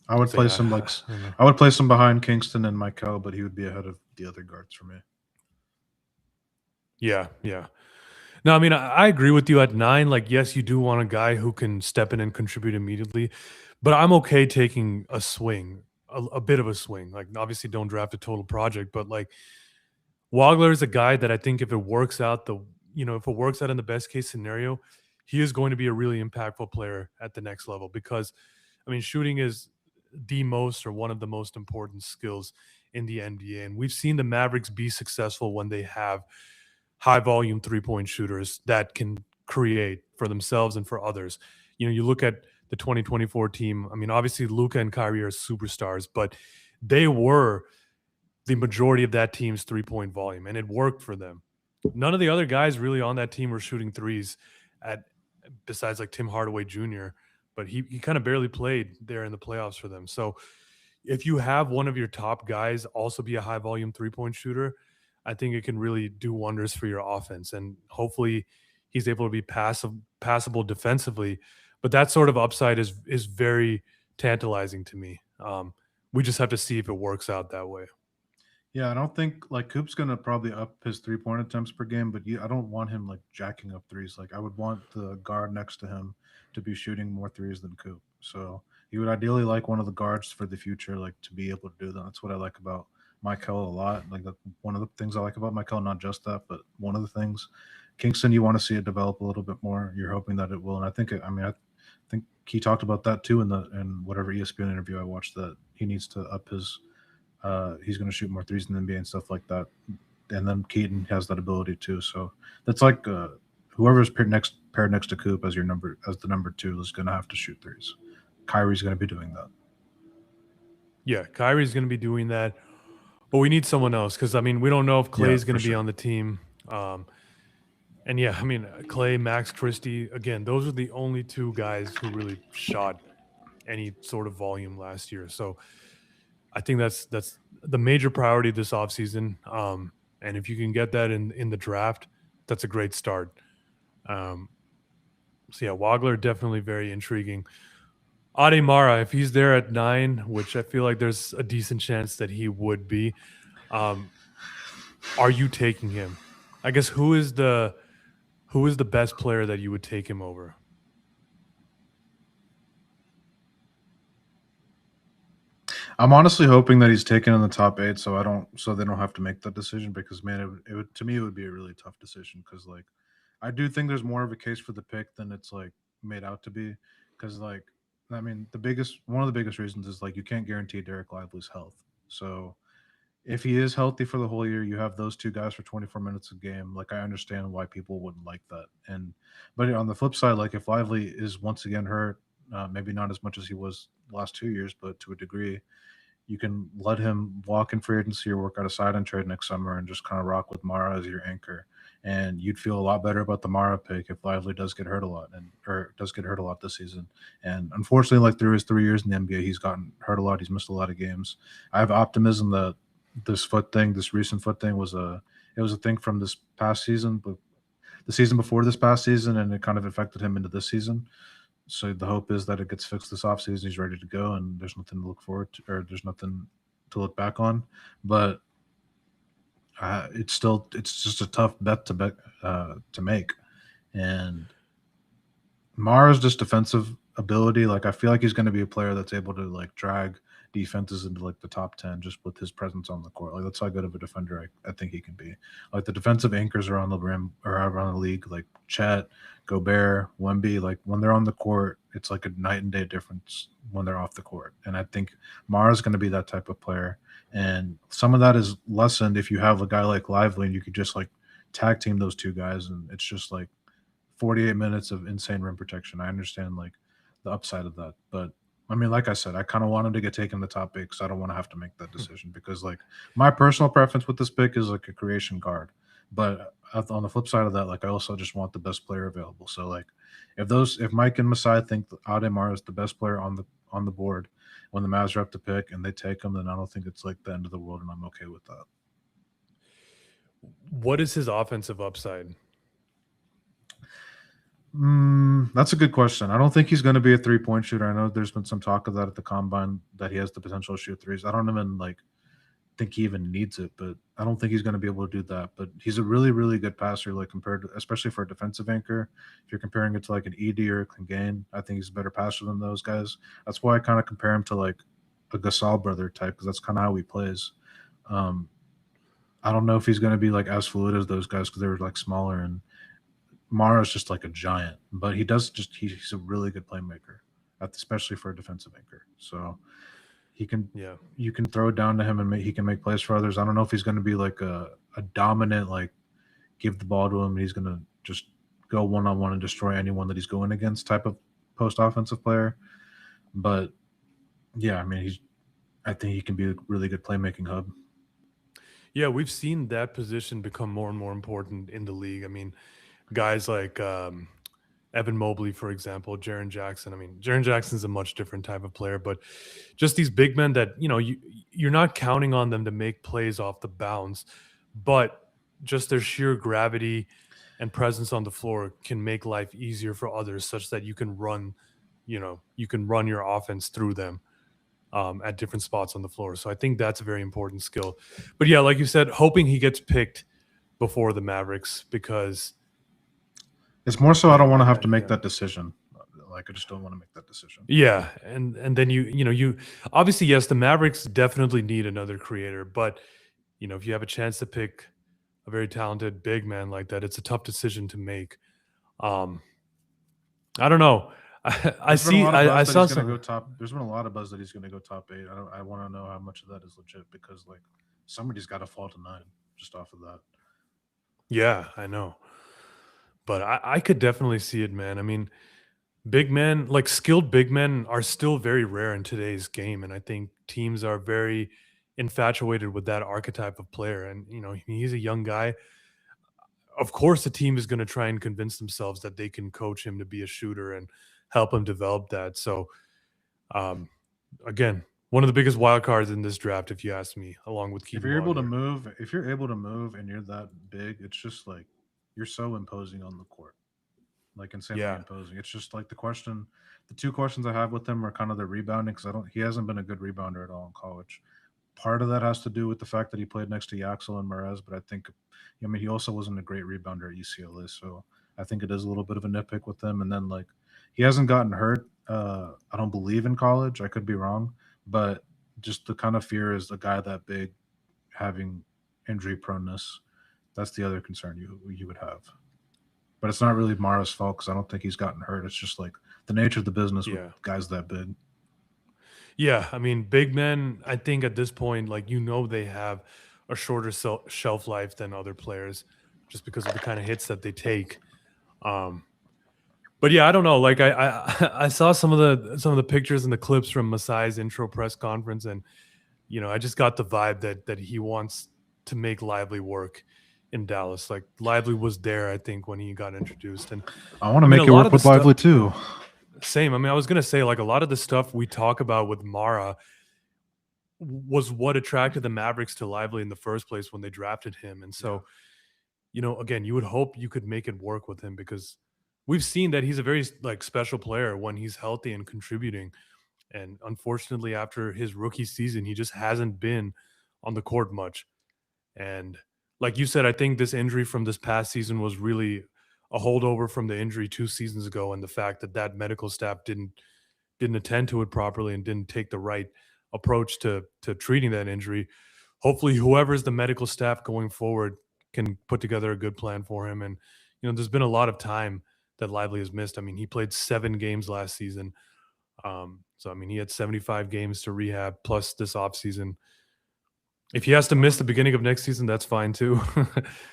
I would so place him yeah, like I don't know. I would place him behind Kingston and Michael, but he would be ahead of the other guards for me. Yeah, yeah. No, I mean I agree with you at nine. Like, yes, you do want a guy who can step in and contribute immediately, but I'm okay taking a swing, a bit of a swing. Like, obviously, don't draft a total project, but like Wagler is a guy that I think if it works out, if it works out in the best case scenario, he is going to be a really impactful player at the next level because, I mean, shooting is the most or one of the most important skills in the NBA. And we've seen the Mavericks be successful when they have high volume 3-point shooters that can create for themselves and for others. You look at the 2024 team. I mean, obviously Luka and Kyrie are superstars, but they were the majority of that team's 3-point volume, and it worked for them. None of the other guys really on that team were shooting threes at besides like Tim Hardaway Jr., but he kind of barely played there in the playoffs for them. So if you have one of your top guys also be a high volume 3-point shooter, I think it can really do wonders for your offense. And hopefully he's able to be passable defensively. But that sort of upside is very tantalizing to me. We just have to see if it works out that way. Yeah, I don't think like Coop's gonna probably up his 3-point attempts per game, but I don't want him like jacking up threes. Like I would want the guard next to him to be shooting more threes than Coop. So you would ideally like one of the guards for the future, like to be able to do that. That's what I like about Michael a lot. Like that, one of the things I like about Michael, not just that, but one of the things. Kingston, you want to see it develop a little bit more. You're hoping that it will, and I think I think he talked about that too in whatever ESPN interview I watched, that he needs to up his he's going to shoot more threes in the NBA and stuff like that. And then Keaton has that ability too. So that's like whoever's paired next to Coop as the number two is going to have to shoot threes. Kyrie's going to be doing that. Yeah, Kyrie's going to be doing that, but we need someone else because I mean we don't know if Clay's going to be on the team. And yeah, I mean Clay, Max Christie, again, those are the only two guys who really shot any sort of volume last year. So I think that's the major priority this offseason. And if you can get that in the draft, that's a great start. Um, so yeah, Wagler definitely very intriguing. Aday Mara, if he's there at 9, which I feel like there's a decent chance that he would be, um, are you taking him? I guess who is the best player that you would take him over? I'm honestly hoping that he's taken in the top 8, so they don't have to make that decision, because man, it would to me it would be a really tough decision, because like I do think there's more of a case for the pick than it's like made out to be, because like I mean one of the biggest reasons is like you can't guarantee Derek Lively's health. So if he is healthy for the whole year, you have those two guys for 24 minutes a game. Like I understand why people wouldn't like that. And but on the flip side, like if Lively is once again hurt, maybe not as much as he was last 2 years, but to a degree, you can let him walk in free agency or work out a side and trade next summer and just kind of rock with Mara as your anchor. And you'd feel a lot better about the Mara pick if Lively does get hurt a lot or does get hurt a lot this season. And unfortunately, like through his 3 years in the NBA, he's gotten hurt a lot. He's missed a lot of games. I have optimism that this recent foot thing was a thing from this past season, but the season before this past season, and it kind of affected him into this season. So the hope is that it gets fixed this offseason. He's ready to go, and there's nothing to look forward to, or there's nothing to look back on. But it's just a tough bet to make. And Mara's just defensive ability, like I feel like he's going to be a player that's able to like drag defenses into like the top 10 just with his presence on the court. Like that's how good of a defender I think he can be. Like the defensive anchors around the rim or around the league, like Chet, Gobert, Wemby, like when they're on the court, it's like a night and day difference when they're off the court. And I think Mara's going to be that type of player. And some of that is lessened if you have a guy like Lively and you could just like tag team those two guys, and it's just like 48 minutes of insane rim protection. I understand like the upside of that, but I mean, like I said, I kind of want him to get taken in the top 8 because I don't want to have to make that decision, because like my personal preference with this pick is like a creation guard, but on the flip side of that, like I also just want the best player available. So like if Mike and Masai think that Aday Mara is the best player on the board when the Mavs are up to pick and they take him, then I don't think it's like the end of the world, and I'm okay with that. What is his offensive upside? That's a good question. I don't think he's going to be a 3-point shooter. I know there's been some talk of that at the combine, that he has the potential to shoot threes. I don't even like think he even needs it, but I don't think he's going to be able to do that. But he's a really, really good passer, like compared to, especially for a defensive anchor. If you're comparing it to like an ED or a Clegane, I think he's a better passer than those guys. That's why I kind of compare him to like a Gasol brother type, because that's kind of how he plays. I don't know if he's going to be like as fluid as those guys because they were like smaller, and Mara's just like a giant, but he's a really good playmaker, especially for a defensive anchor. So He can Yeah. you can throw it down to him and he can make plays for others. I don't know if he's going to be like a dominant like give the ball to him and he's going to just go one on one and destroy anyone that he's going against type of post offensive player. But yeah, I mean I think he can be a really good playmaking hub. Yeah, we've seen that position become more and more important in the league. I mean, guys like Evan Mobley, for example, Jaren Jackson. I mean, Jaren Jackson's a much different type of player, but just these big men that, you're not counting on them to make plays off the bounce, but just their sheer gravity and presence on the floor can make life easier for others such that you can run your offense through them at different spots on the floor. So I think that's a very important skill. But yeah, like you said, hoping he gets picked before the Mavericks because It's more so I don't want to have to make yeah. that decision. Like I just don't want to make that decision. Yeah, and then you obviously, yes, the Mavericks definitely need another creator, but if you have a chance to pick a very talented big man like that, it's a tough decision to make. Um, I don't know. I There's been a see. lot of I buzz that he's saw going to some. go top. There's been a lot of buzz that he's going to go top 8. I want to know how much of that is legit because like somebody's got to fall to 9 just off of that. Yeah, I know, but I could definitely see it, man. I mean, big men, like skilled big men, are still very rare in today's game, and I think teams are very infatuated with that archetype of player. And he's a young guy. Of course, the team is going to try and convince themselves that they can coach him to be a shooter and help him develop that. So, um, again, one of the biggest wild cards in this draft, if you ask me, along with If Keaton you're able to Waller. move, if you're able to move and you're that big, it's just like you're so imposing on the court. Like insanely Yeah, imposing. It's just like the two questions I have with him are kind of the rebounding because I don't he hasn't been a good rebounder at all in college. Part of that has to do with the fact that he played next to Yaxel and Mraz, but I mean, he also wasn't a great rebounder at UCLA, so I think it is a little bit of a nitpick with him. And then like he hasn't gotten hurt. I don't believe in college. I could be wrong, but just the kind of fear is a guy that big having injury proneness. That's the other concern you would have. But it's not really Mara's fault because I don't think he's gotten hurt. It's just like the nature of the business with yeah, guys that big. yeah. I mean, big men, I think at this point, like, they have a shorter shelf life than other players just because of the kind of hits that they take. Um, but yeah, I don't know. Like I saw some of the pictures and the clips from Masai's intro press conference, and I just got the vibe that he wants to make Lively work in Dallas. Like Lively was there, I think, when he got introduced, and I want to I mean, a make it lot work of the with stuff. Lively too. Same. I mean, I was gonna say like a lot of the stuff we talk about with Mara was what attracted the Mavericks to Lively in the first place when they drafted him, and Yeah. so again, you would hope you could make it work with him because we've seen that he's a very like special player when he's healthy and contributing. And unfortunately, after his rookie season, he just hasn't been on the court much. And like you said, I think this injury from this past season was really a holdover from the injury 2 seasons ago, and the fact that medical staff didn't attend to it properly and didn't take the right approach to treating that injury. Hopefully, whoever's the medical staff going forward can put together a good plan for him. And there's been a lot of time that Lively has missed. I mean, he played 7 games last season. So I mean, he had 75 games to rehab plus this offseason. If he has to I miss want the beginning of next season, that's fine too.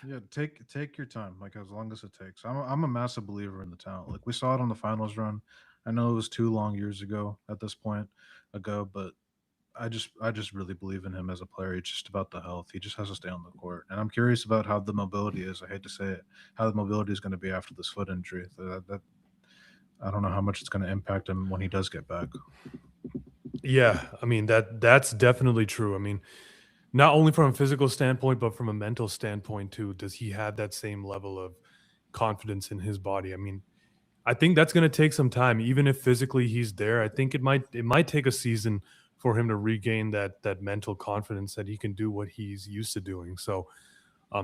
Yeah, take your time, like as long as it takes. I'm a massive believer in the talent. Like we saw it on the finals run. I know it was 2 long years ago at this point ago, but I just really believe in him as a player. It's just about the health. He just has to stay on the court, and I'm curious about how the mobility is. I hate to say it, how the mobility is going to be after this foot injury. That I don't know how much it's going to impact him when he does get back. Yeah, I mean that's definitely true. I mean, not only from a physical standpoint, but from a mental standpoint too. Does he have that same level of confidence in his body? I mean, I think that's going to take some time. Even if physically he's there, I think it might take a season for him to regain that mental confidence that he can do what he's used to doing. So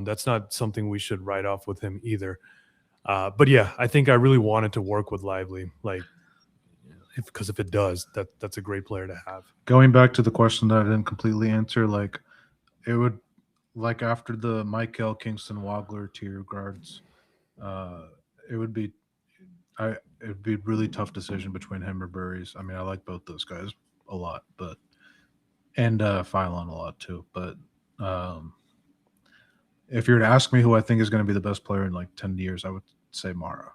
that's not something we should write off with him either. But yeah, I think I really wanted to work with Lively, like because if it does, that's a great player to have. Going back to the question that I didn't completely answer, like it would like after the Michael Kingston Wagler tier guards, uh, it would be it'd be a really tough decision between him or Burries. I mean, I like both those guys a lot, but and Phylon a lot too. But um, if you were to ask me who I think is going to be the best player in like 10 years, I would say Mara.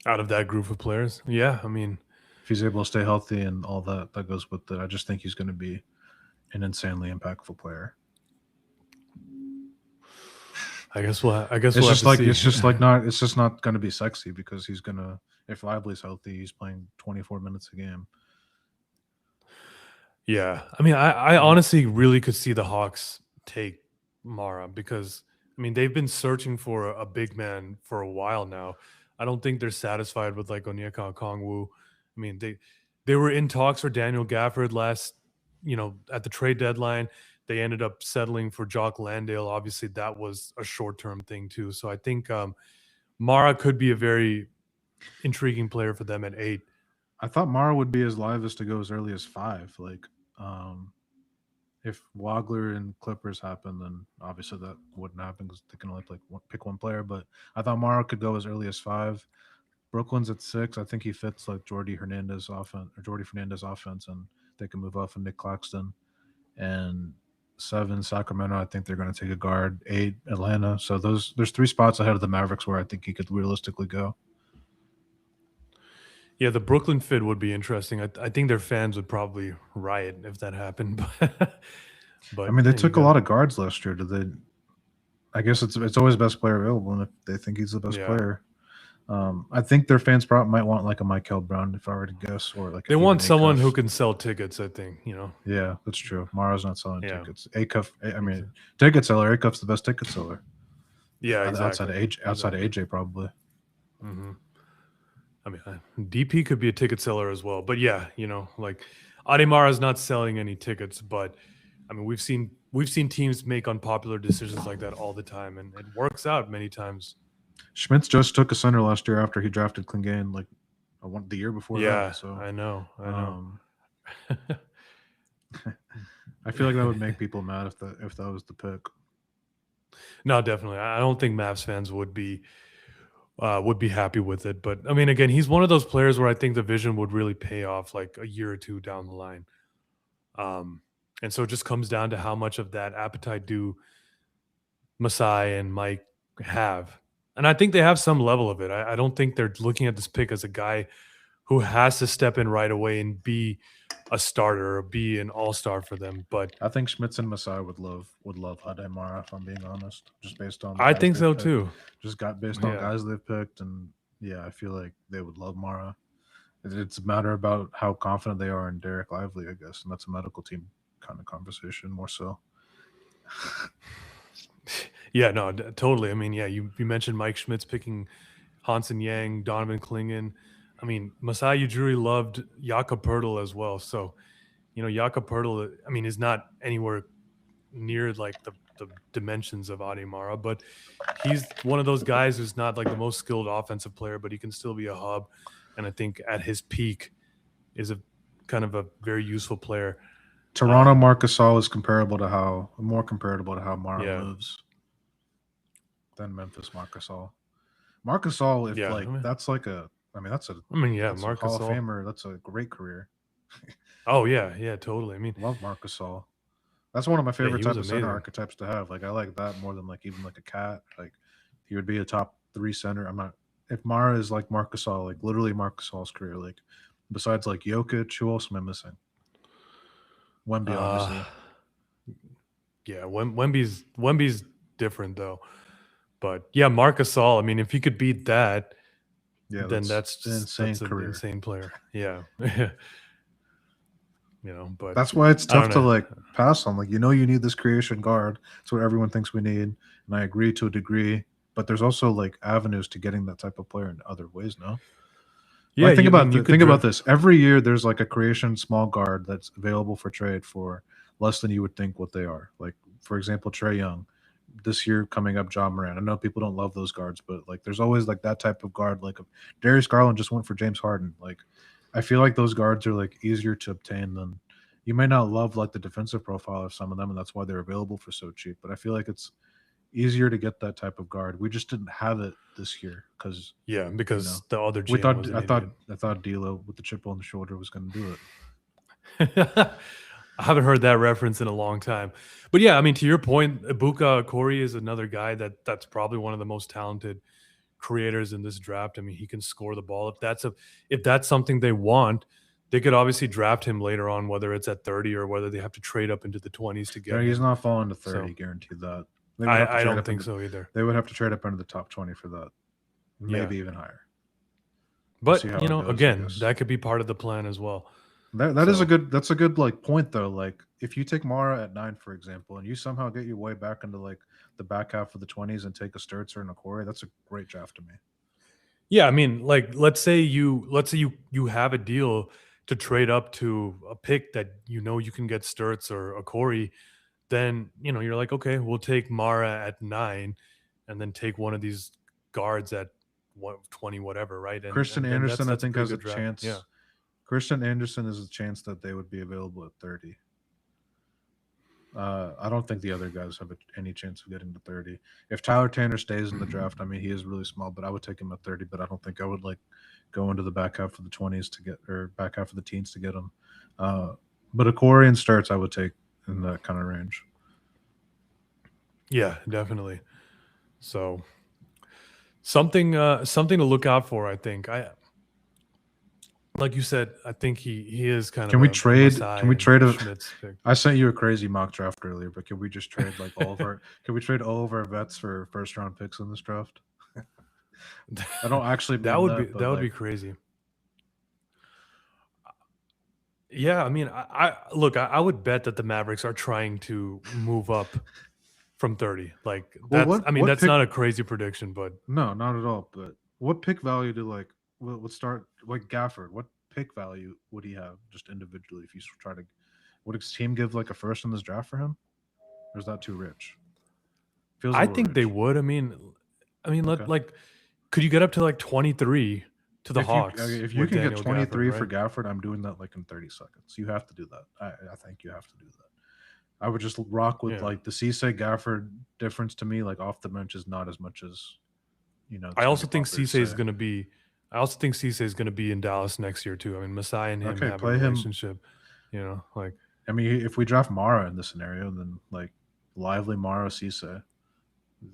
Out of that group of players, yeah, I mean, If he's able to stay healthy and all that goes with it, I just think he's going to be an insanely impactful player. I guess we'll have to see. it's just not going to be sexy because he's going to, if Lively's healthy, he's playing 24 minutes a game. Yeah, I mean, I honestly really could see the Hawks take Mara because I mean they've been searching for a big man for a while now. I don't think they're satisfied with like Onyeka Okongwu. I mean they were in talks for Daniel Gafford last, at the trade deadline. They ended up settling for Jock Landale. Obviously, that was a short term thing too. So I think Mara could be a very intriguing player for them at 8. I thought Mara would be as live as to go as early as 5. Like, um, if Wagler and Clippers happen, then obviously that wouldn't happen because they can only pick one player. But I thought Mara could go as early as 5. Brooklyn's at 6. I think he fits like Jordy Fernandez offense, and they can move off of Nick Claxton. And 7, Sacramento. I think they're going to take a guard. 8, Atlanta. So there's 3 spots ahead of the Mavericks where I think he could realistically go. Yeah, the Brooklyn fit would be interesting. I think their fans would probably riot if that happened. But I mean, they yeah, you took a got lot of guards last year. Did they? I guess it's always best player available, and if they think he's the best yeah. player, I think their fans probably might want like a Michael Brown, if I were to guess, or like They even want someone Acuff. who can sell tickets, I think, Yeah, that's true. Mara's not selling Yeah. tickets. Acuff, I mean, Exa- ticket seller. Acuff's the best ticket seller Yeah, outside exactly. of AJ probably. Hmm. I mean, DP could be a ticket seller as well. But yeah, like Aday Mara is not selling any tickets, but I mean, we've seen teams make unpopular decisions like that all the time, and it works out many times. Schmitz just took a center last year after he drafted Klingain like the year before that. Yeah, So I know. um, I feel like that would make people mad if that was the pick. No, definitely. I don't think Mavs fans would be happy with it. But I mean, again, he's one of those players where I think the vision would really pay off like a year or two down the line. And so it just comes down to how much of that appetite do Masai and Mike have. And I think they have some level of it. I don't think they're looking at this pick as a guy who has to step in right away and be a starter or be an all-star for them. But I think Schmitz and Masai would love Aday Mara, if I'm being honest, just based on the I guys think they've so picked. too. Just got based on Yeah. guys they've picked, and yeah, I feel like they would love Mara. It's a matter about how confident they are in Derek Lively, I guess, and that's a medical team kind of conversation more so. Yeah, no, totally. I mean, yeah, you mentioned Mike Schmitz picking Hansen Yang, Donovan Klingen. I mean, Masai Ujiri loved Jakob Pertl as well. So, Jakob Pertl, I mean, is not anywhere near like the dimensions of Aday Mara, but he's one of those guys who's not like the most skilled offensive player, but he can still be a hub. And I think at his peak is a kind of a very useful player. Toronto Marc Gasol is more comparable to how Mara Yeah. lives than Memphis Marc Gasol. Marc Gasol, if Yeah, like I mean, that's like a, I mean that's a yeah, that's a Marc Hall of Gasol. Famer. That's a great career. Oh yeah, totally. I mean, Love Marc Gasol. That's one of my favorite he was type of center amazing. archetypes to have. Like I like that more than like even like a cat. Like he would be a top 3 center. I'm not, if Mara is like Marc Gasol, like literally Marc Gasol's career. Like besides like Jokic, who else am I missing? Wemby, obviously. Yeah, Wemby's different though. But yeah, Marc Gasol. I mean, if he could beat that, Yeah, then that's an insane that's an career. insane player. Yeah. But That's why it's I don't tough to know. like pass on. Like, you need this creation guard. It's what everyone thinks we need. And I agree to a degree. But there's also like avenues to getting that type of player in other ways, no? Yeah, Like think about you could think about this. Every year there's like a creation small guard that's available for trade for less than you would think what they are. Like for example, Trey Young. This year coming up, John Moran. I know people don't love those guards, but like there's always like that type of guard. Like Darius Garland just went for James Harden. Like I feel like those guards are like easier to obtain than, you may not love like the defensive profile of some of them, and that's why they're available for so cheap. But I feel like it's easier to get that type of guard. We just didn't have it this year because because the other we GM thought was an I thought idiot. I thought D'Lo with the chip on the shoulder was going to do it. I haven't heard that reference in a long time. But yeah, I mean, to your point, Ibuka Corey is another guy that's probably one of the most talented creators in this draft. I mean, he can score the ball. If that's something they want, they could obviously draft him later on, whether it's at 30 or whether they have to trade up into the 20s to get He's him. not falling to 30, So guaranteed that. They would have to I trade don't up think into so either. they would have to trade up into the top 20 for that. Yeah. Maybe even higher. We'll see But, how it goes, I again, guess. that could be part of the plan as well. That is So, that's a good like point though. Like if you take Mara at 9, for example, and you somehow get your way back into like the back half of the 20s and take a Sturtzer and a Corey, that's a great draft to me. yeah, I mean, like let's say you have a deal to trade up to a pick that you can get Sturts or a Corey, then you're like, okay, we'll take Mara at 9, and then take one of these guards at 20, whatever, right? And Christian and then that's Anderson, I that's a think, pretty has a good draft. Yeah, chance. Christian Anderson is a chance that they would be available at 30. I don't think the other guys have any chance of getting to 30. If Tyler Tanner stays in the draft, I mean, he is really small, but I would take him at 30. But I don't think I would like go into the back half of the 20s to get, or back half of the teens to get him. But a Corey and Starts, I would take in that kind of range. yeah, definitely. So something to look out for. I think like you said, I think he is kind Can of we a trade? Masai Can we and trade a? Schmidt's pick. I sent you a crazy mock draft earlier, but can we just trade like all of our? Can we trade all of our vets for first round picks in this draft? I don't actually that mean would be that, but that would like, be crazy. Yeah, I mean, I look, I would bet that the Mavericks are trying to move up from 30. Like well, I mean, what that's pick? not a crazy prediction, but No, not at all. But what pick value do like? Let's start like Gafford. What pick value would he have just individually if you try to? Would his team give like a first in this draft for him? Or is that too rich? Feels a I little think they rich. would. I mean, Okay. could you get up to like 23 to the Hawks If you with can get Daniel Gafford, 23 for right? Gafford, I'm doing that like in 30 seconds. You have to do that. I think you have to do that. I would just rock with Yeah. like the Cisse Gafford difference to me, like off the bench is not as much as I it's gonna also be think popular to Cisse is say. going to be. I also think Cisse is going to be in Dallas next year too. I mean, Masai and him Okay, have a play him. relationship. Like I mean, if we draft Mara in this scenario, then like lively Mara Cisse is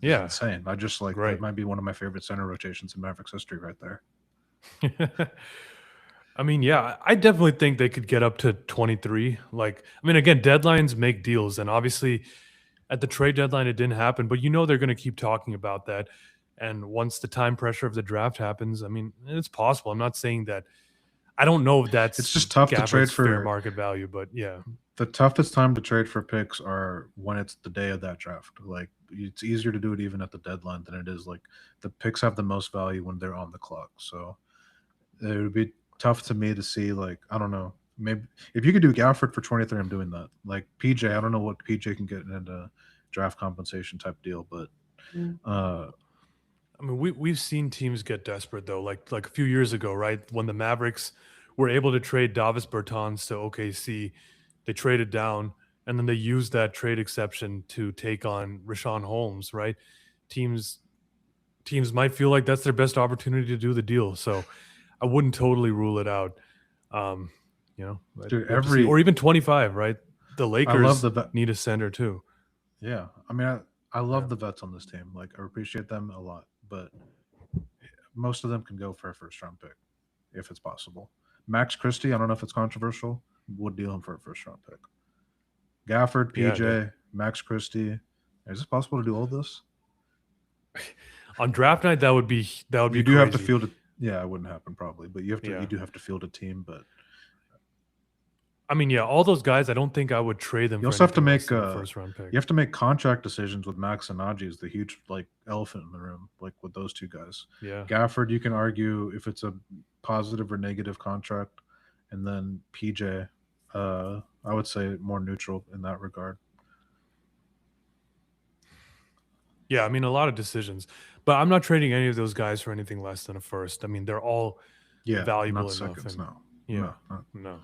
yeah, insane. I just like that great. might be one of my favorite center rotations in Mavericks history right there. I mean, yeah, I definitely think they could get up to 23. Like, I mean, again, deadlines make deals, and obviously at the trade deadline it didn't happen, but they're going to keep talking about that. And once the time pressure of the draft happens, I mean, it's possible. I'm not saying that. I don't know if It's that's just tough to trade Gafford's fair for market value, but yeah. the toughest time to trade for picks are when it's the day of that draft. Like it's easier to do it even at the deadline than it is like the picks have the most value when they're on the clock. So it would be tough to me to see like I don't know. Maybe if you could do Gafford for 23, I'm doing that. Like PJ, I don't know what PJ can get in a draft compensation type deal, but uh I mean, we've seen teams get desperate though, like a few years ago, right? When the Mavericks were able to trade Davis Bertans to OKC, they traded down, and then they used that trade exception to take on Rashawn Holmes, right? Teams teams might feel like that's their best opportunity to do the deal, so I wouldn't totally rule it out. Um, but dude, we have to see, or even 25, right? The I love Lakers the need a center too. yeah. I mean I Yeah, love the vets on this team. Like I appreciate them a lot, but most of them can go for a first round pick if it's possible. Max Christie, I don't know if it's controversial, would deal him for a first round pick. Gafford, yeah. PJ, Max Christie. Is it possible to do all this? On draft night, that would be You do have to crazy. field it. Yeah, it wouldn't happen probably, but you Yeah. do have to field a team. But I mean, yeah, all those guys, I don't think I would trade them you for also have to anything less make than a first round pick. you have to make contract decisions with Max and Najee is the huge like elephant in the room, like with those two guys. Yeah. Gafford, you can argue if it's a positive or negative contract, and then PJ, I would say more neutral in that regard. Yeah. I mean, a lot of decisions, but I'm not trading any of those guys for anything less than a first. I mean, they're all Yeah, valuable not enough. seconds. And No, yeah, no, no.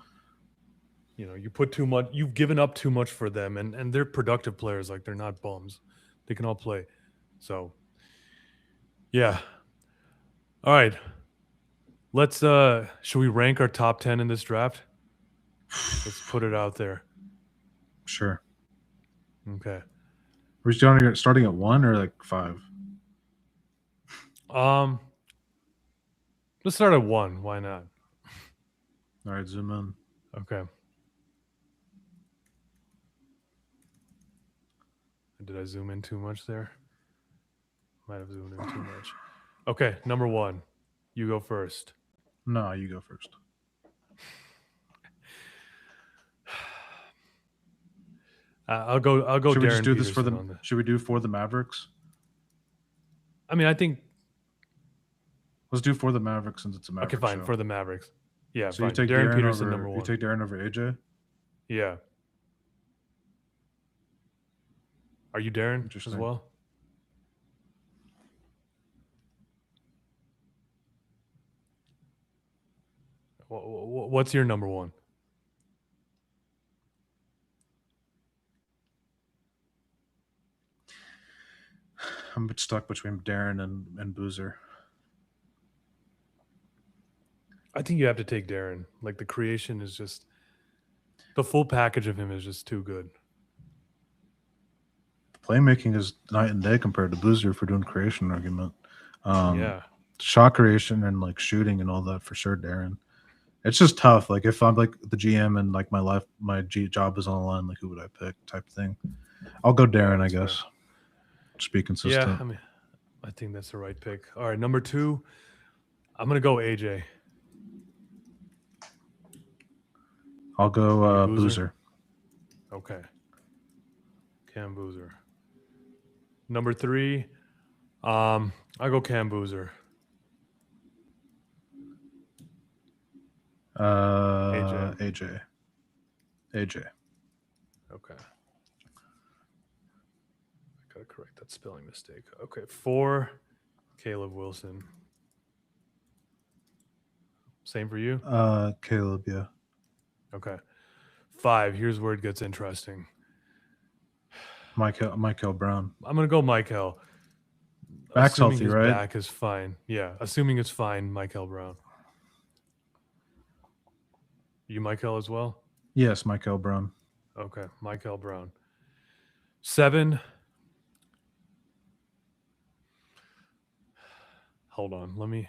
no. You put too much, you've given up too much for them, and they're productive players. Like, they're not bums. They can all play. So, yeah. All right. Should we rank our top 10 in this draft? Let's put it out there. Sure. Okay. We're starting at 1 or like 5? Let's start at 1. Why not? All right, zoom in. Okay. Did I zoom in too much there? Might have zoomed in too much. Okay, number 1. You go first. No, you go first. I'll go. Should we just Darren do this for Peterson the? on the. Should we do for the Mavericks? I mean, I think. Let's do for the Mavericks since it's a Okay, Mavericks fine show. for the Mavericks. Yeah, So fine. you take Darren Darren Peterson over. number 1. You take Darren over AJ. Yeah. Are you Darren as Interesting. well? What's your number 1? I'm stuck between Darren and Boozer. I think you have to take Darren. Like the creation is just the full package of him is just too good. Playmaking is night and day compared to Boozer for doing creation argument. Yeah. Shot creation and like shooting and all that for sure, Darren. It's just tough. Like if I'm like the GM and like my job is on the line, like who would I pick? Type thing. I'll go Darren, I guess. Fair. Just be consistent. Yeah, I mean, I think that's the right pick. All right, number 2, I'm gonna go AJ. I'll go Boozer? Boozer. Okay. Cam Boozer. Number 3, I'll go Cam Boozer. AJ. Okay. I gotta correct that spelling mistake. Okay, 4, Caleb Wilson. Same for you? Caleb, yeah. Okay. 5, here's where it gets interesting. Michael Brown. I'm gonna go Michael. Back's Assuming healthy, his right? back is fine. Yeah, assuming it's fine, Michael Brown. You Michael as well? Yes, Michael Brown. Okay, Michael Brown. 7. Hold on, let me.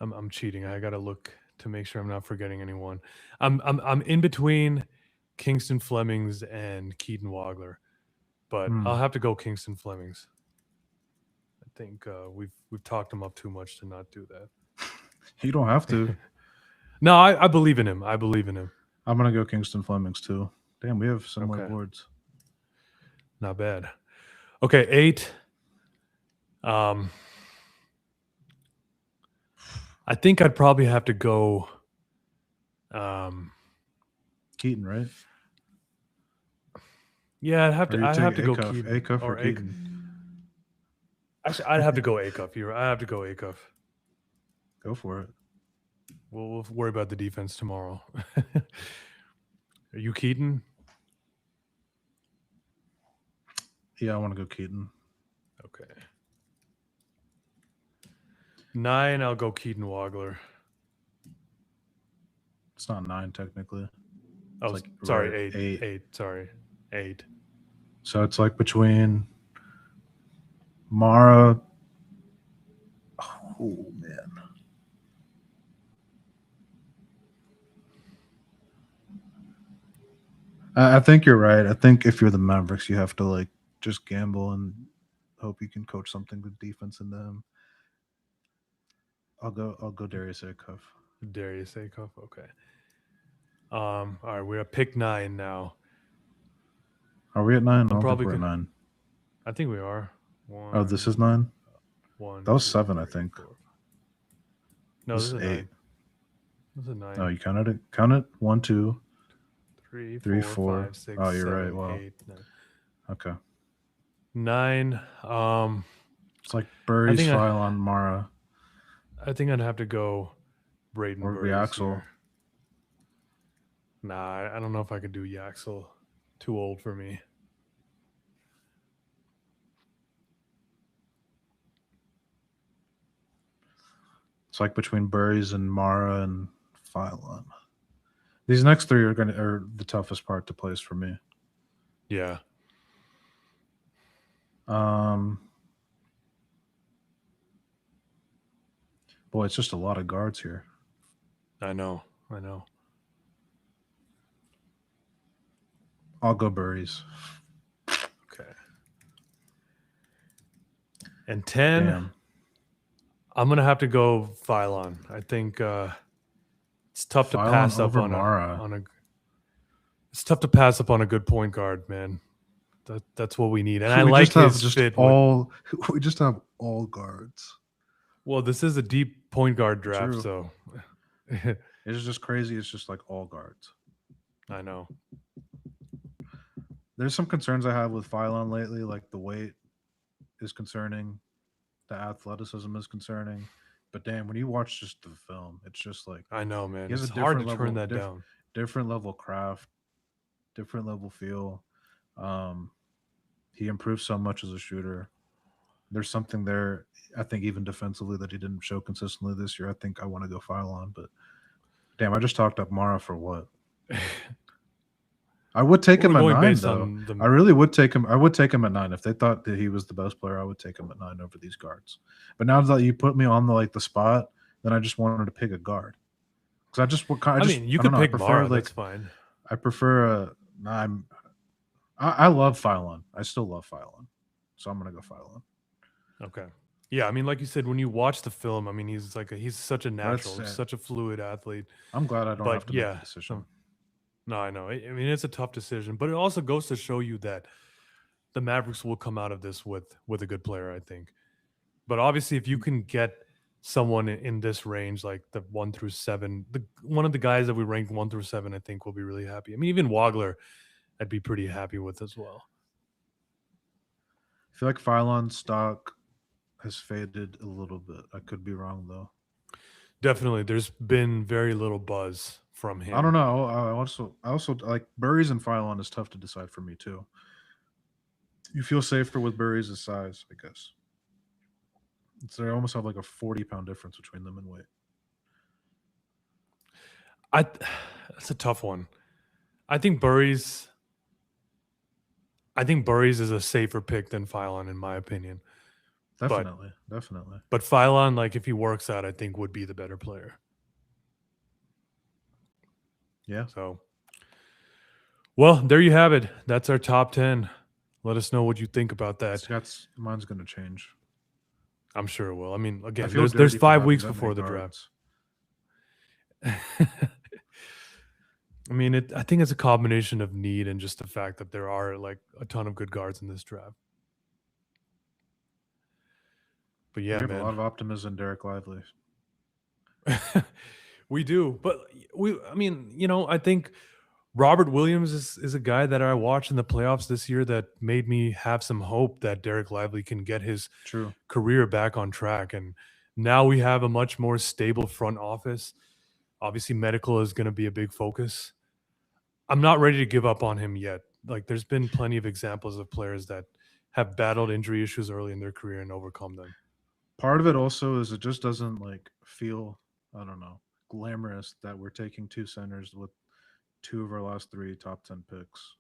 I'm cheating. I gotta look to make sure I'm not forgetting anyone. I'm in between Kingston Flemings and Keaton Wagler, but I'll have to go Kingston Flemings. I think we've talked him up too much to not do that. You don't have to. No, I believe in him. I believe in him. I'm gonna go Kingston Flemings too. Damn, we have similar Okay. boards. Not bad. Okay, 8. I think I'd probably have to go. Keaton, right? Yeah, I'd have to. Or you I'd take have to go Acuff. Keaton Acuff or or Keaton? Actually, I'd have to go Acuff. I have to go Acuff. Go for it. We'll worry about the defense tomorrow. Are you Keaton? Yeah, I want to go Keaton. Okay. 9, I'll go Keaton Wagler. It's not 9 technically. Oh, like sorry, right, 8. 8. 8. Sorry, 8. So it's like between Mara. Oh man. I think you're right. I think if you're the Mavericks, you have to like just gamble and hope you can coach something with defense into him. I'll go Darius Acuff. Darius Acuff. Okay. All right, we're at pick 9 now. Are we at 9? I don't probably think we're at 9. I think we are. Oh, this is 9? 1. That was 2, 7, I 3, think. 4. No, this is 8. 9. This is 9. Oh, you counted it? Count it? 1, 2, 3, 3, 4, 4. 5, 6, Oh, you're 7, right. Wow. 8, 9. Okay. 9. It's like Burries, Phylon, Mara. I think I'd have to go Brayden Or Burries Yaxel. here. Nah, I don't know if I could do Yaxel. Too old for me. It's like between Burries and Mara and Phylon. These next three are the toughest part to place for me. Yeah, Um, boy, it's just a lot of guards here. I know. I know. I'll go Burries. Okay. And 10, Damn, I'm gonna have to go Phylon. I think it's tough to Phylon pass up over on Mara. a. It's tough to pass up on a good point guard, man. That's what we need, and I We like just have his just fit with. all. We just have all guards. Well, this is a deep point guard draft, True. so It's just crazy. It's just like all guards. I know. There's some concerns I have with Phylon lately, like the weight is concerning, the athleticism is concerning. But damn, when you watch just the film, it's just like I know, man. he has a It's hard to different turn level, that down. different level craft, different level feel. Um, he improved so much as a shooter. There's something there. I think even defensively that he didn't show consistently this year. I think I want to go Phylon, but damn, I just talked up Mara for what? I would take We're him at going 9 based though. on I the. really would take him. I would take him at 9 if they thought that he was the best player. I would take him at 9 over these guards. But now that you put me on the spot, then I just wanted to pick a guard because I mean, you I don't could know. I pick prefer Mara. That's fine. I prefer a. Nah, I love Phylon. I still love Phylon, so I'm gonna go Phylon. Okay. Yeah, I mean, like you said, when you watch the film, I mean, he's such a That's natural, it. such a fluid athlete. I'm glad I don't But have to make the yeah, decision. no, I know. I mean, it's a tough decision, but it also goes to show you that the Mavericks will come out of this with a good player, I think. But obviously, if you can get someone in this range, like the 1 through 7, the one of the guys that we rank 1 through 7, I think will be really happy. I mean, even Wagler, I'd be pretty happy with as well. I feel like Phylon's stock has faded a little bit. I could be wrong though. Definitely, there's been very little buzz from I don't him. know. I also like Burries and Phylon is tough to decide for me too. You feel safer with Burries' size, I guess. They almost have like a 40-pound difference between them in weight. I That's a tough one. I think Burries. I think Burries is a safer pick than Phylon, in my opinion. But Definitely, definitely. but Phylon, like if he works out, I think would be the better player. Yeah, So, well, there you have it. That's our top 10. Let us know what you think about that. mine's gonna change. I'm sure it will. I mean, I again, feel there's dirty for 5 weeks having that many before the draft. guards. I mean, I think it's a combination of need and just the fact that there are like a ton of good guards in this draft. But We yeah, have a lot man, of optimism in Derek Lively. we do. But I mean, I think Robert Williams is a guy that I watched in the playoffs this year that made me have some hope that Derek Lively can get his True. career back on track. And now we have a much more stable front office. Obviously, medical is going to be a big focus. I'm not ready to give up on him yet. Like, there's been plenty of examples of players that have battled injury issues early in their career and overcome them. Part of it also is it just doesn't like feel, I don't know, glamorous that we're taking two centers with two of our last three top 10 picks.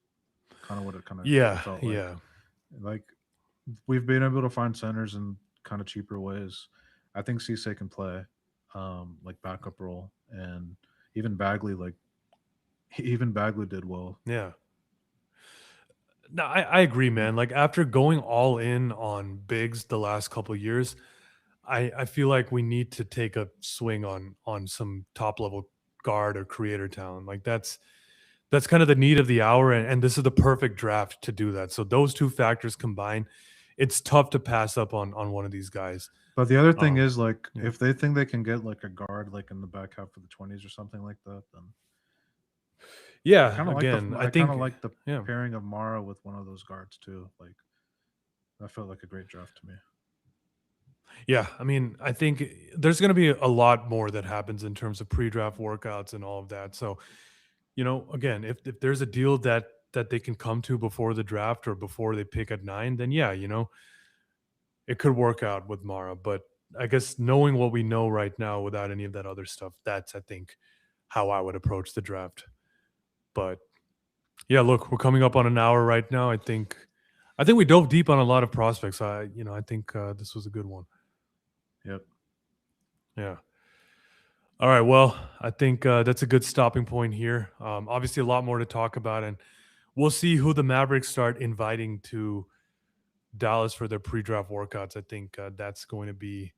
Kind of what it kind of Yeah, felt like. yeah. Like we've been able to find centers in kind of cheaper ways. I think Cisse can play like backup role, and even Bagley even Bagley did well. Yeah. No, I agree, man. Like after going all in on bigs the last couple of years, I feel like we need to take a swing on some top level guard or creator talent. Like that's kind of the need of the hour, and this is the perfect draft to do that. So those two factors combined, it's tough to pass up on one of these guys. But the other thing Um, is like yeah, if they think they can get like a guard like in the back half of the 20s or something like that, then yeah. Again, I I kind of think like the yeah, pairing of Mara with one of those guards too. Like that felt like a great draft to me. yeah. I mean, I think there's going to be a lot more that happens in terms of pre-draft workouts and all of that. So again, if there's a deal that they can come to before the draft or before they pick at 9, then yeah, it could work out with Mara. But I guess knowing what we know right now without any of that other stuff, that's I think how I would approach the draft. But yeah, look, we're coming up on an hour right now. I think we dove deep on a lot of prospects. I think this was a good one. Yep. Yeah. All right. Well, I think that's a good stopping point here. Obviously, a lot more to talk about, and we'll see who the Mavericks start inviting to Dallas for their pre-draft workouts. I think that's going to be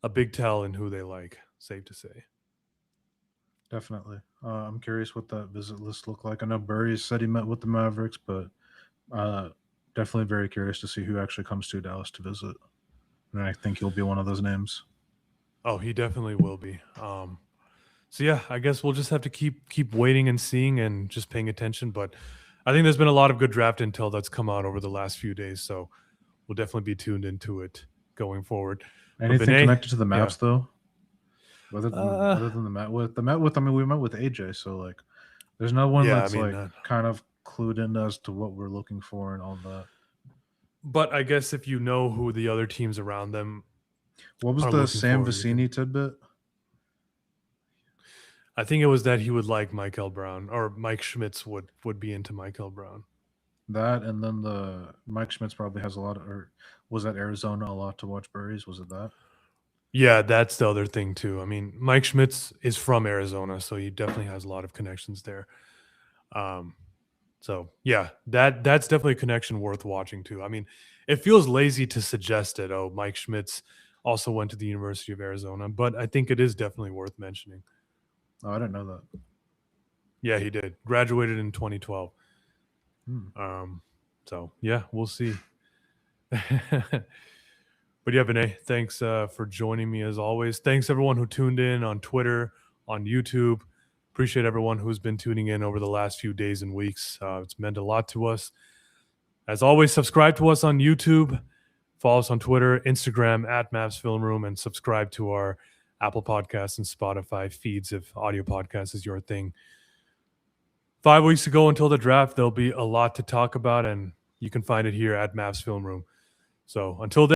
a big tell in who they like. Safe to say. Definitely. I'm curious what that visit list looked like. I know Burries said he met with the Mavericks, but uh, definitely very curious to see who actually comes to Dallas to visit. And I think he'll be one of those names. Oh, he definitely will be. So yeah, I guess we'll just have to keep waiting and seeing and just paying attention. But I think there's been a lot of good draft intel that's come out over the last few days, so we'll definitely be tuned into it going forward. But Anything Vinay, connected to the yeah, Mavs though? Other uh, than the Met with I mean we met with AJ, so like there's no one yeah. I that's mean, like kind of clued in as to what we're looking for and all that. but I guess if you know who the other teams around them What was are the looking Sam for, you can. Vecini tidbit? I think it was that he would like Michael Brown, or Mike Schmitz would be into Michael Brown. That and then the Mike Schmitz probably has a lot of, or was at Arizona a lot to watch Burries? Was it that? Yeah, that's the other thing too. I mean, Mike Schmitz is from Arizona, so he definitely has a lot of connections there. Um, so yeah, that's definitely a connection worth watching too. I mean, it feels lazy to suggest it. Oh, Mike Schmitz also went to the University of Arizona, but I think it is definitely worth mentioning. Oh, I didn't know that. Yeah, he did. Graduated in 2012. Hmm. So yeah, we'll see. But yeah, Vinay, thanks for joining me as always. Thanks everyone who tuned in on Twitter, on YouTube. Appreciate everyone who's been tuning in over the last few days and weeks. It's meant a lot to us. As always, subscribe to us on YouTube, follow us on Twitter, Instagram at Mavs Film Room, and subscribe to our Apple Podcasts and Spotify feeds if audio podcast is your thing. 5 weeks to go until the draft. There'll be a lot to talk about, and you can find it here at Mavs Film Room. So until then,